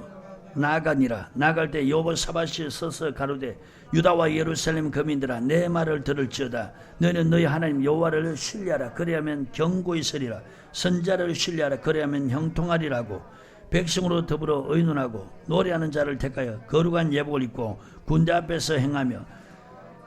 나아가니라. 나갈 때 여호사밧이 서서 가로되 유다와 예루살렘 거민들아 내 말을 들을지어다. 너희는 너희 하나님 여호와를 신뢰하라. 그래야면 견고히 서리라. 선자를 신뢰하라. 그래야면 형통하리라고. 백성으로 더불어 의논하고 노래하는 자를 택하여 거룩한 예복을 입고 군대 앞에서 행하며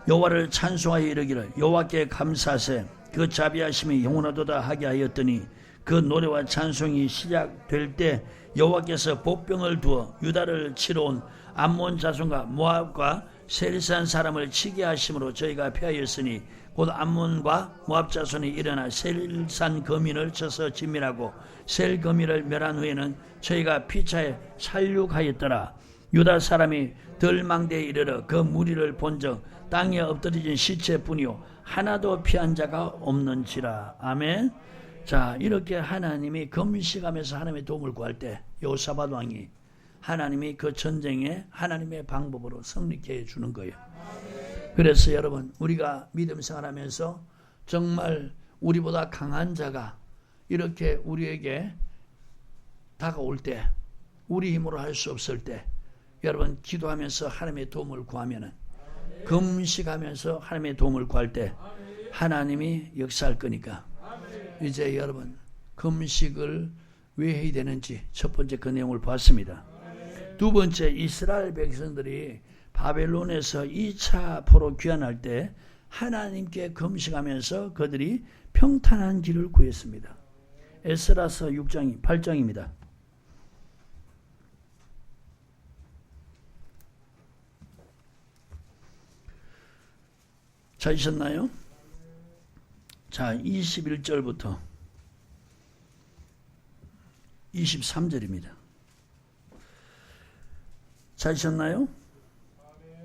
여호와를 찬송하여 이르기를 여호와께 감사하세. 그 자비하심이 영원하도다 하게 하였더니 그 노래와 찬송이 시작될 때 여호와께서 복병을 두어 유다를 치러 온 암몬 자손과 모압과 세일산 사람을 치게 하심으로 저희가 패하였으니 곧 암몬과 모압 자손이 일어나 세일산 거민을 쳐서 진멸하고 세일 거민을 멸한 후에는 저희가 피차에 살육하였더라. 유다 사람이 덜망대에 이르러 그 무리를 본적 땅에 엎드려진 시체뿐이요 하나도 피한 자가 없는지라. 아멘. 자, 이렇게 하나님이 금식하면서 하나님의 도움을 구할 때 여호사밧 왕이 하나님이 그 전쟁에 하나님의 방법으로 승리케 해주는 거예요. 그래서 여러분 우리가 믿음 생활하면서 정말 우리보다 강한 자가 이렇게 우리에게 다가올 때, 우리 힘으로 할 수 없을 때 여러분 기도하면서 하나님의 도움을 구하면은, 금식하면서 하나님의 도움을 구할 때 하나님이 역사할 거니까. 이제 여러분 금식을 왜 해야 되는지 첫 번째 그 내용을 봤습니다. 두 번째, 이스라엘 백성들이 바벨론에서 2차 포로 귀환할 때 하나님께 금식하면서 그들이 평탄한 길을 구했습니다. 에스라서 6장 8장입니다. 찾으셨나요? 자, 21절부터 23절입니다. 찾으셨나요?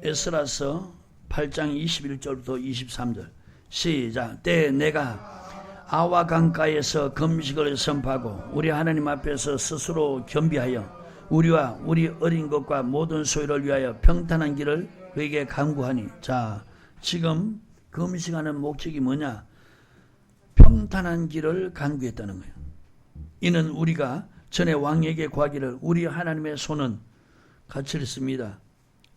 에스라서 8장 21절부터 23절 시작. 때에 내가 아와 강가에서 금식을 선포하고 우리 하나님 앞에서 스스로 겸비하여 우리와 우리 어린 것과 모든 소유를 위하여 평탄한 길을 그에게 간구하니. 자, 지금 금식하는 목적이 뭐냐? 평탄한 길을 간구했다는 거예요. 이는 우리가 전에 왕에게 구하기를 우리 하나님의 손은 같이 읽습니다.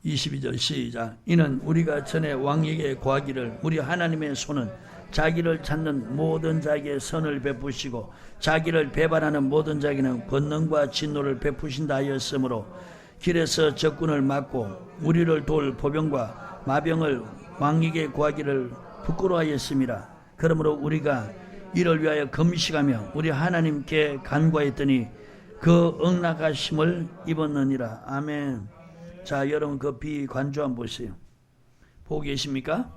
22절 시작. 이는 우리가 전에 왕에게 구하기를 우리 하나님의 손은 자기를 찾는 모든 자에게 선을 베푸시고 자기를 배반하는 모든 자에게는 권능과 진노를 베푸신다 하였으므로 길에서 적군을 막고 우리를 도울 보병과 마병을 왕에게 구하기를 부끄러워하였습니다. 그러므로 우리가 이를 위하여 금식하며 우리 하나님께 간구하였더니 그 응낙하심을 입었느니라. 아멘. 자, 여러분 그 비관조 한번 보세요. 보고 계십니까?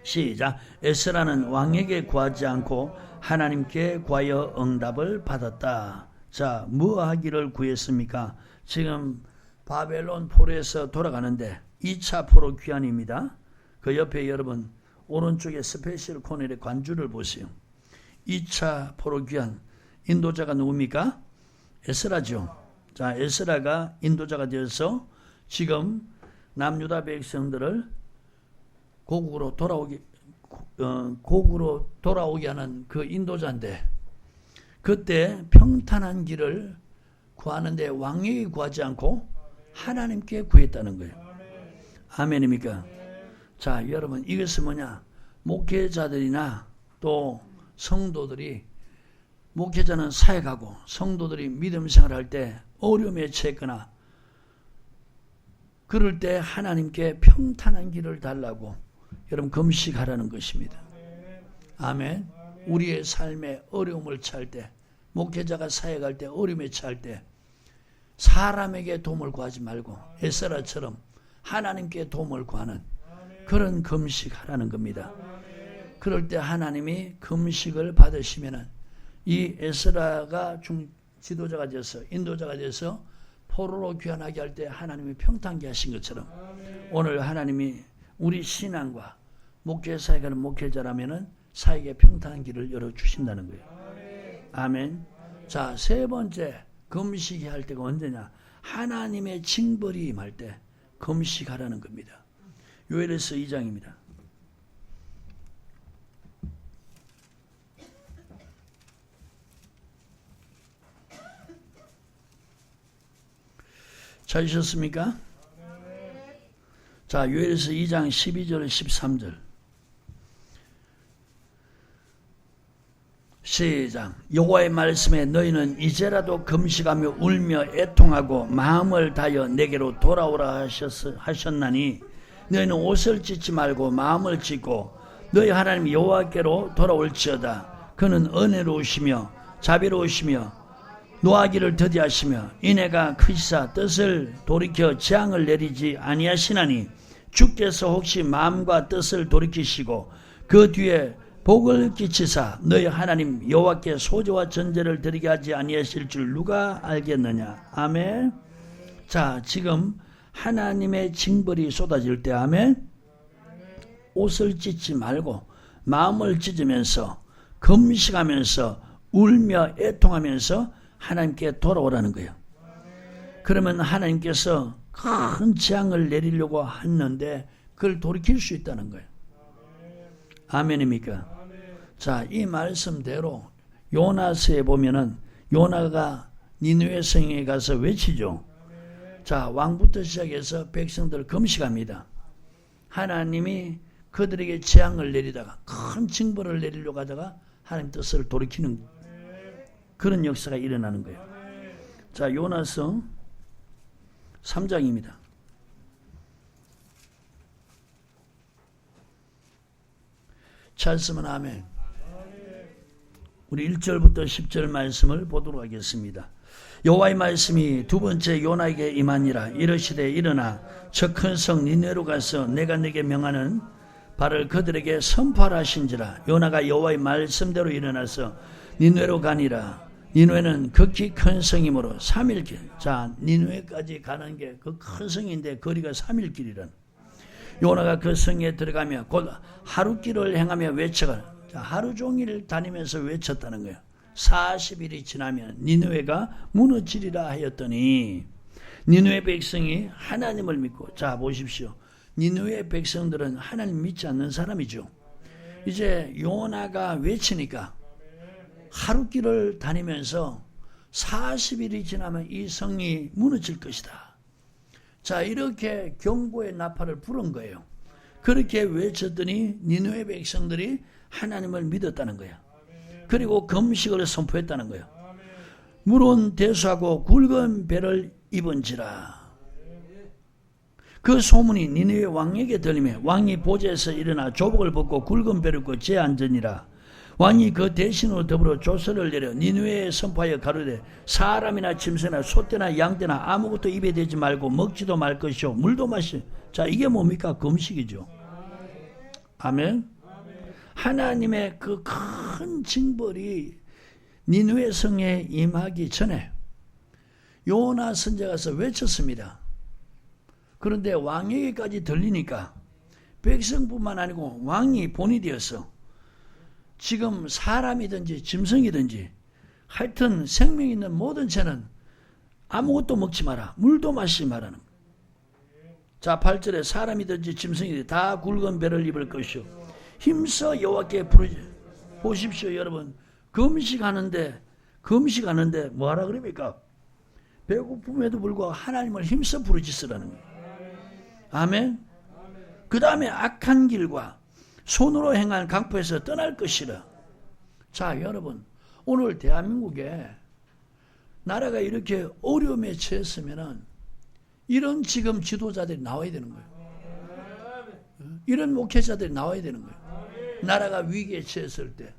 시작. 에스라는 왕에게 구하지 않고 하나님께 구하여 응답을 받았다. 자, 뭐 하기를 구했습니까? 지금 바벨론 포로에서 돌아가는데 2차 포로 귀환입니다. 그 옆에 여러분 오른쪽에 스페셜 코넬의 관주를 보세요. 2차 포로 귀환 인도자가 누굽니까? 에스라죠. 자, 에스라가 인도자가 되어서 지금 남유다 백성들을 고국으로 돌아오게 하는 그 인도자인데, 그때 평탄한 길을 구하는데 왕에게 구하지 않고 하나님께 구했다는 거예요. 아멘입니까? 자, 여러분 이것은 뭐냐? 목회자들이나 또 성도들이, 목회자는 사역하고 성도들이 믿음 생활할 때 어려움에 처했거나 그럴 때 하나님께 평탄한 길을 달라고 여러분 금식하라는 것입니다. 아멘. 우리의 삶에 어려움을 처할 때, 목회자가 사역할 때 어려움에 처할 때 사람에게 도움을 구하지 말고 에스라처럼 하나님께 도움을 구하는 그런 금식하라는 겁니다. 그럴 때 하나님이 금식을 받으시면은 이 에스라가 지도자가 돼서 인도자가 돼서 포로로 귀환하게 할 때 하나님이 평탄케 하신 것처럼 오늘 하나님이 우리 신앙과 목회 사역하는 목회자라면은 사역의 평탄한 길을 열어주신다는 거예요. 아멘. 자, 세 번째 금식이 할 때가 언제냐? 하나님의 징벌이 임할 때 금식하라는 겁니다. 요엘에서 2장입니다. 찾으셨습니까? 자, 요엘에서 2장 12절 13절 시작. 여호와의 말씀에 너희는 이제라도 금식하며 울며 애통하고 마음을 다하여 내게로 돌아오라 하셨나니 너희는 옷을 찢지 말고 마음을 찢고 너희 하나님 여호와께로 돌아올지어다. 그는 은혜로우시며 자비로우시며 노하기를 더디하시며 인애가 크시사 뜻을 돌이켜 재앙을 내리지 아니하시나니 주께서 혹시 마음과 뜻을 돌이키시고 그 뒤에 복을 끼치사 너희 하나님 여호와께 소제와 전제를 드리게 하지 아니하실 줄 누가 알겠느냐. 아멘. 자, 지금 하나님의 징벌이 쏟아질 때 아멘. 옷을 찢지 말고 마음을 찢으면서 금식하면서 울며 애통하면서 하나님께 돌아오라는 거예요. 그러면 하나님께서 큰 재앙을 내리려고 했는데 그걸 돌이킬 수 있다는 거예요. 아멘입니까? 자, 이 말씀대로 요나서에 보면은 요나가 니느웨 성에 가서 외치죠. 자, 왕부터 시작해서 백성들 금식합니다. 하나님이 그들에게 재앙을 내리다가 큰 징벌을 내리려고 하다가 하나님 뜻을 돌이키는 그런 역사가 일어나는 거예요. 자, 요나서 3장입니다. 찰스면 아멘. 우리 1절부터 10절 말씀을 보도록 하겠습니다. 여호와의 말씀이 두 번째 요나에게 임하니라. 이르시되 일어나 저 큰 성 니느웨로 가서 내가 네게 명하는 바를 그들에게 선포하라 하신지라. 요나가 여호와의 말씀대로 일어나서 니느웨로 가니라. 니느웨는 극히 큰 성이므로 3일길. 자, 니느웨까지 가는 게 그 큰 성인데 거리가 3일길이란. 요나가 그 성에 들어가며 곧 하루길을 행하며 외쳐가. 자, 하루 종일 다니면서 외쳤다는 거예요. 40일이 지나면 니느웨가 무너지리라 하였더니 니느웨 백성이 하나님을 믿고, 자 보십시오. 니느웨 백성들은 하나님 믿지 않는 사람이죠. 이제 요나가 외치니까 하루길을 다니면서 40일이 지나면 이 성이 무너질 것이다. 자, 이렇게 경고의 나팔을 부른 거예요. 그렇게 외쳤더니 니느웨 백성들이 하나님을 믿었다는 거예요. 그리고 금식을 선포했다는 거예요. 물은 대수하고 굵은 배를 입은지라. 그 소문이 니느웨 왕에게 들리며 왕이 보좌에서 일어나 조복을 벗고 굵은 배를 입고 제 앉으니라. 왕이 그 대신으로 더불어 조서를 내려 니느웨에 선포하여 가로되 사람이나 짐승이나 소떼나 양떼나 아무것도 입에 대지 말고 먹지도 말 것이요 물도 마시. 자, 이게 뭡니까? 금식이죠. 아멘. 하나님의 그 큰 징벌이 니느웨 성에 임하기 전에 요나 선지자가 외쳤습니다. 그런데 왕에게까지 들리니까 백성뿐만 아니고 왕이 본이 되어서 지금 사람이든지 짐승이든지 하여튼 생명 있는 모든 채는 아무것도 먹지 마라. 물도 마시지 마라는 거예요. 자, 8절에 사람이든지 짐승이든지 다 굵은 배를 입을 것이요. 힘써 여호와께 부르지. 보십시오, 여러분. 금식하는데 뭐하라 그럽니까? 배고픔에도 불구하고 하나님을 힘써 부르짖으라는 거예요. 아멘. 그 다음에 악한 길과 손으로 행한 강포에서 떠날 것이라. 자, 여러분, 오늘 대한민국에 나라가 이렇게 어려움에 처했으면은 이런 지금 지도자들이 나와야 되는 거예요. 이런 목회자들이 나와야 되는 거예요. 나라가 위기에 처했을 때.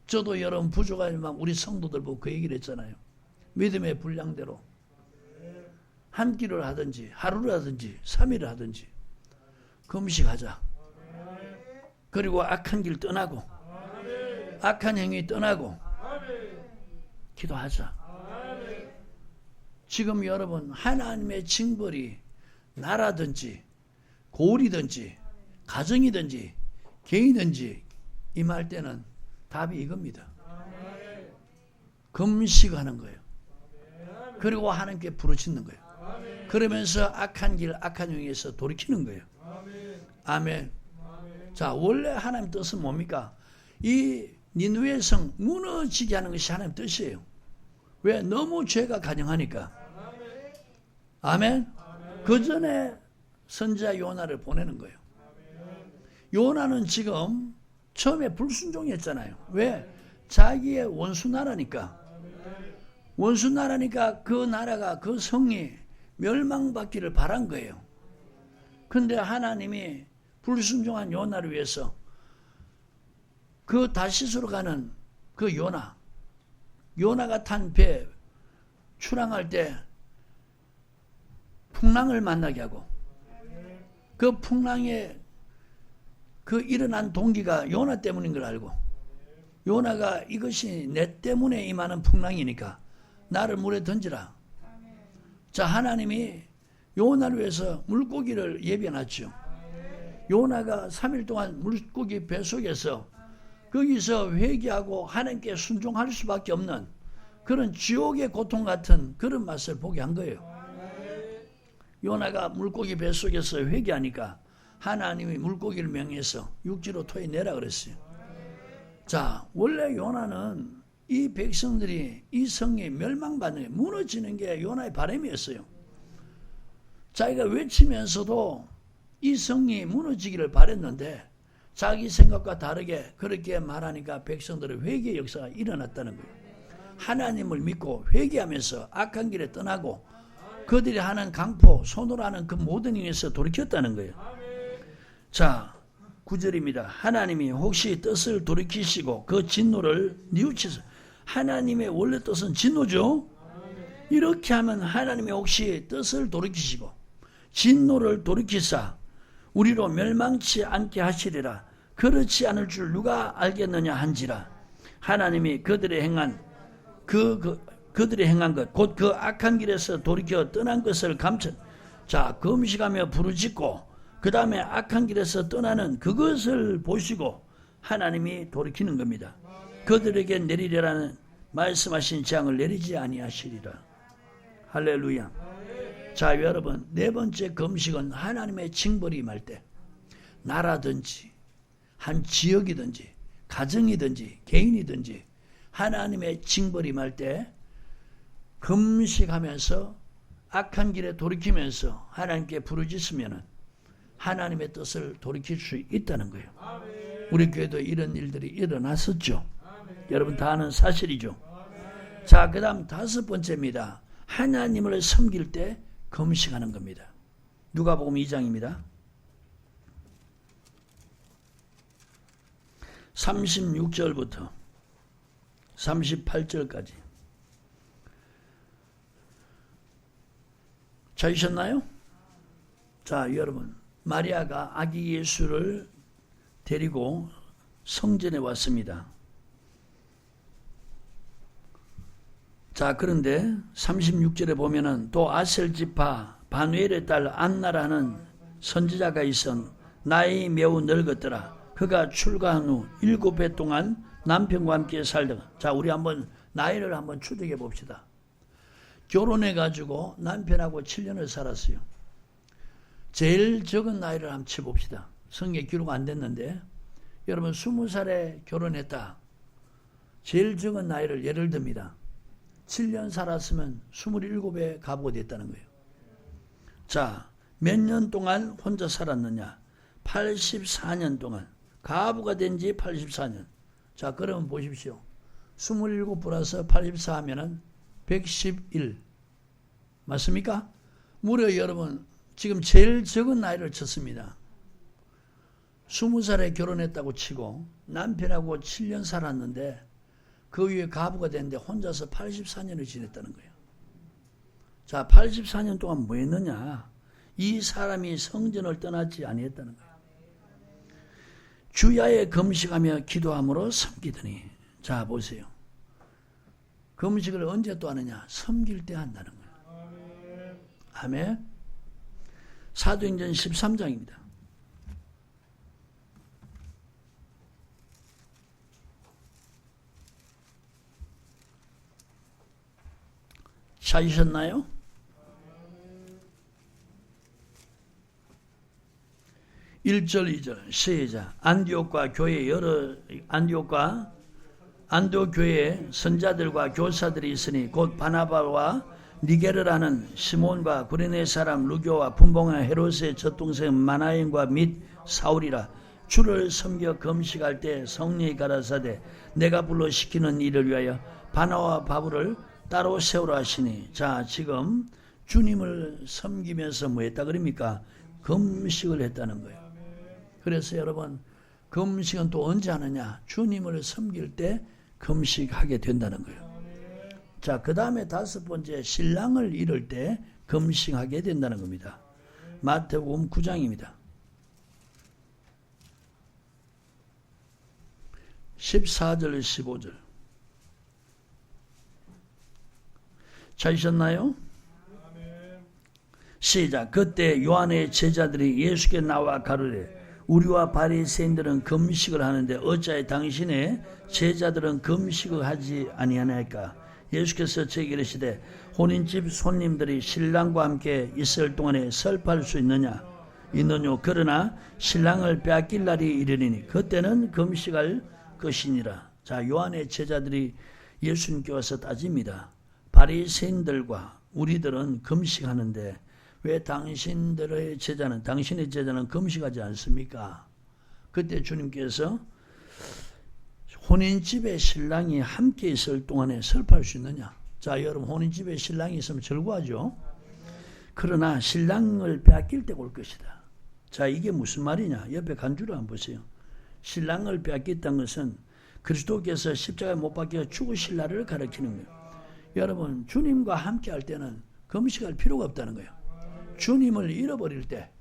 저도 여러분 부족하지만 우리 성도들 보고 그 얘기를 했잖아요. 믿음의 분량대로 한 끼를 하든지 하루를 하든지 3일을 하든지 금식하자. 그리고 악한 길 떠나고 악한 행위 떠나고 기도하자. 지금 여러분 하나님의 징벌이 나라든지 고을이든지 가정이든지 개인이든지 임할 때는 답이 이겁니다. 금식하는 거예요. 그리고 하나님께 부르짖는 거예요. 그러면서 악한 길 악한 행위에서 돌이키는 거예요. 아멘. 자, 원래 하나님 뜻은 뭡니까? 이 니느웨 성 무너지게 하는 것이 하나님 뜻이에요. 왜? 너무 죄가 간영하니까. 아멘. 그 전에 선지자 요나를 보내는 거예요. 요나는 지금 처음에 불순종했잖아요. 왜? 자기의 원수 나라니까. 원수 나라니까 그 나라가 그 성이 멸망받기를 바란 거예요. 근데 하나님이 불순종한 요나를 위해서 그 다시스로 가는 그 요나가 탄 배 출항할 때 풍랑을 만나게 하고 그 풍랑에 그 일어난 동기가 요나 때문인 걸 알고 요나가 이것이 내 때문에 임하는 풍랑이니까 나를 물에 던지라. 자, 하나님이 요나를 위해서 물고기를 예비해놨죠. 요나가 3일 동안 물고기 뱃속에서 거기서 회개하고 하나님께 순종할 수밖에 없는 그런 지옥의 고통 같은 그런 맛을 보게 한 거예요. 요나가 물고기 뱃속에서 회개하니까 하나님이 물고기를 명해서 육지로 토해내라 그랬어요. 자, 원래 요나는 이 백성들이 이 성이 멸망받는 무너지는 게 요나의 바람이었어요. 자기가 외치면서도 이 성이 무너지기를 바랬는데 자기 생각과 다르게 그렇게 말하니까 백성들의 회개 역사가 일어났다는 거예요. 하나님을 믿고 회개하면서 악한 길에 떠나고 그들이 하는 강포, 손으로 하는 그 모든 일에서 돌이켰다는 거예요. 자, 9절입니다. 하나님이 혹시 뜻을 돌이키시고 그 진노를 뉘우치소. 하나님의 원래 뜻은 진노죠. 이렇게 하면 하나님이 혹시 뜻을 돌이키시고 진노를 돌이키사 우리로 멸망치 않게 하시리라. 그렇지 않을 줄 누가 알겠느냐 한지라. 하나님이 그들이 행한 그들이 행한 것 곧 그 악한 길에서 돌이켜 떠난 것을 자, 금식하며 부르짖고 그 다음에 악한 길에서 떠나는 그것을 보시고 하나님이 돌이키는 겁니다. 그들에게 내리려라는 말씀하신 재앙을 내리지 아니하시리라. 할렐루야. 자, 여러분, 네 번째 금식은 하나님의 징벌이 임할 때 나라든지 한 지역이든지 가정이든지 개인이든지 하나님의 징벌이 임할 때 금식하면서 악한 길에 돌이키면서 하나님께 부르짖으면 하나님의 뜻을 돌이킬 수 있다는 거예요. 우리 교회도 이런 일들이 일어났었죠. 여러분 다 아는 사실이죠. 자, 그 다음 5번째입니다. 하나님을 섬길 때 금식하는 겁니다. 누가복음 2장입니다. 36절부터 38절까지. 찾으셨나요? 자, 여러분, 마리아가 아기 예수를 데리고 성전에 왔습니다. 자, 그런데 36절에 보면은 또 아셀 지파 바누엘의 딸 안나라는 선지자가 있어 나이 매우 늙었더라. 그가 출가한 후 7해 동안 남편과 함께 살다가, 자, 우리 한번 나이를 한번 추적해 봅시다. 결혼해 가지고 남편하고 7년을 살았어요. 제일 적은 나이를 한번 쳐봅시다. 성경에 기록 안 됐는데, 여러분 20살에 결혼했다. 제일 적은 나이를 예를 듭니다. 7년 살았으면 27에 가부가 됐다는 거예요. 자, 몇 년 동안 혼자 살았느냐? 84년 동안. 가부가 된 지 84년. 자, 그러면 보십시오. 27 플러스 84 하면은 111. 맞습니까? 무려 여러분, 지금 제일 적은 나이를 쳤습니다. 20살에 결혼했다고 치고 남편하고 7년 살았는데 그 위에 가부가 됐는데 혼자서 84년을 지냈다는 거예요. 자, 84년 동안 뭐 했느냐? 이 사람이 성전을 떠나지 아니했다는 거예요. 주야에 금식하며 기도함으로 섬기더니, 자 보세요. 금식을 언제 또 하느냐? 섬길 때 한다는 거예요. 아멘. 사도행전 13장입니다. 찾으셨나요? (1절) (2절) 시작. 안디옥 교회에 선자들과 교사들이 있으니 곧 바나바와 니게르라는 시몬과 구레네 사람 루교와 분봉한 헤롯의 젖동생 마나엔과 및 사울이라. 주를 섬겨 금식할 때 성령이 가라사대 내가 불러 시키는 일을 위하여 바나와 바울을 따로 세우라 하시니. 자, 지금 주님을 섬기면서 뭐 했다 그럽니까? 금식을 했다는 거예요. 그래서 여러분, 금식은 또 언제 하느냐? 주님을 섬길 때 금식하게 된다는 거예요. 자, 그 다음에 5번째, 신랑을 잃을 때 금식하게 된다는 겁니다. 마태복음 9장입니다. 14절 15절. 찾으셨나요? 시작. 그때 요한의 제자들이 예수께 나와 가르되 우리와 바리새인들은 금식을 하는데 어찌하여 당신의 제자들은 금식을 하지 아니하나이까? 예수께서 저에게 이르시되 혼인집 손님들이 신랑과 함께 있을 동안에 설파할 수 있느뇨? 그러나 신랑을 빼앗길 날이 이르리니 그때는 금식할 것이니라. 자, 요한의 제자들이 예수님께 와서 따집니다. 바리새인들과 우리들은 금식하는데 왜 당신의 제자는 금식하지 않습니까? 그때 주님께서 혼인집에 신랑이 함께 있을 동안에 설파할 수 있느냐? 자, 여러분, 혼인집에 신랑이 있으면 절구하죠. 그러나 신랑을 빼앗길 때가 올 것이다. 자, 이게 무슨 말이냐? 옆에 간주를 한번 보세요. 신랑을 빼앗겼다는 것은 그리스도께서 십자가에 못 박혀 죽으실 날을 가리키는 거예요. 여러분, 주님과 함께 할 때는 금식할 필요가 없다는 거예요. 주님을 잃어버릴 때,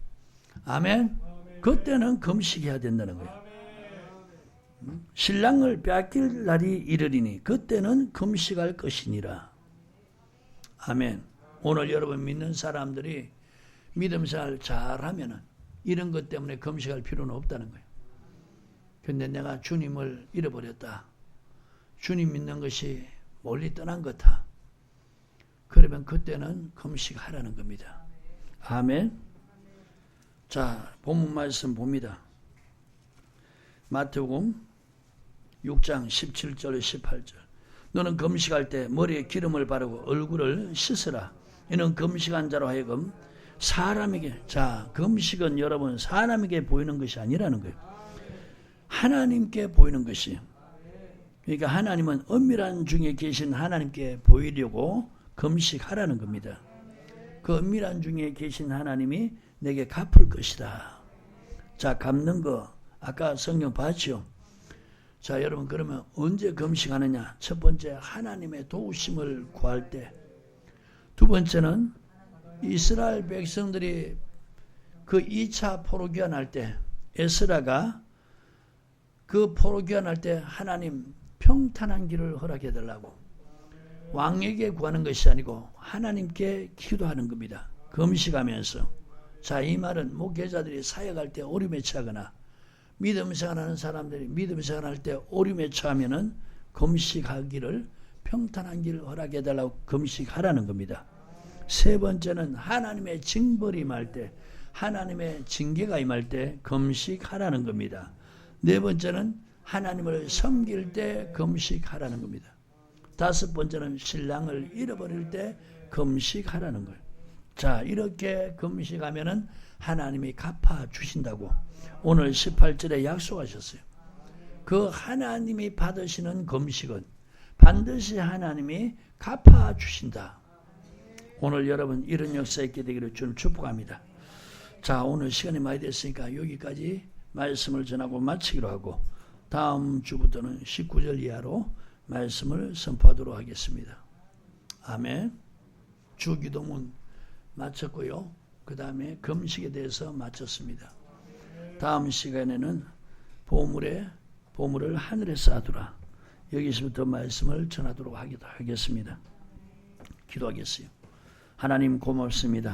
아멘, 그때는 금식해야 된다는 거예요. 신랑을 빼앗길 날이 이르리니 그때는 금식할 것이니라. 아멘. 오늘 여러분 믿는 사람들이 믿음생활 잘하면은 이런 것 때문에 금식할 필요는 없다는 거예요. 근데 내가 주님을 잃어버렸다. 주님 믿는 것이 멀리 떠난 거다. 그러면 그때는 금식하라는 겁니다. 아멘. 자, 본문 말씀 봅니다. 마태복음 6장 17절 18절. 너는 금식할 때 머리에 기름을 바르고 얼굴을 씻으라. 이는 금식한 자로 하여금 사람에게, 자, 금식은 여러분 사람에게 보이는 것이 아니라는 거예요. 하나님께 보이는 것이에요. 그러니까 하나님은 은밀한 중에 계신 하나님께 보이려고 금식하라는 겁니다. 그 은밀한 중에 계신 하나님이 내게 갚을 것이다. 자, 갚는 거 아까 성경 봤죠? 자, 여러분, 그러면 언제 금식하느냐? 첫 번째, 하나님의 도우심을 구할 때. 두 번째는 이스라엘 백성들이 그 2차 포로귀환할 때, 에스라가 그 포로귀환할 때 하나님 평탄한 길을 허락해달라고 왕에게 구하는 것이 아니고 하나님께 기도하는 겁니다. 금식하면서. 자, 이 말은 목회자들이 사역할 때 오림에 처하거나 믿음 생활하는 사람들이 믿음 생활할 때 오림에 처하면은 금식하기를 평탄한 길을 허락해달라고 금식하라는 겁니다. 세 번째는 하나님의 징벌이 임할 때, 하나님의 징계가 임할 때 금식하라는 겁니다. 네 번째는 하나님을 섬길 때 금식하라는 겁니다. 다섯 번째는 신랑을 잃어버릴 때 금식하라는 거예요. 자, 이렇게 금식하면은 하나님이 갚아 주신다고 오늘 18절에 약속하셨어요. 그 하나님이 받으시는 금식은 반드시 하나님이 갚아 주신다. 오늘 여러분 이런 역사 있게 되기를 주님 축복합니다. 자, 오늘 시간이 많이 됐으니까 여기까지 말씀을 전하고 마치기로 하고 다음 주부터는 19절 이하로 말씀을 선포하도록 하겠습니다. 아멘. 주기도문 마쳤고요. 그 다음에 금식에 대해서 마쳤습니다. 다음 시간에는 보물을 하늘에 쌓아두라. 여기서부터 말씀을 전하도록 하겠습니다. 기도하겠어요. 하나님 고맙습니다.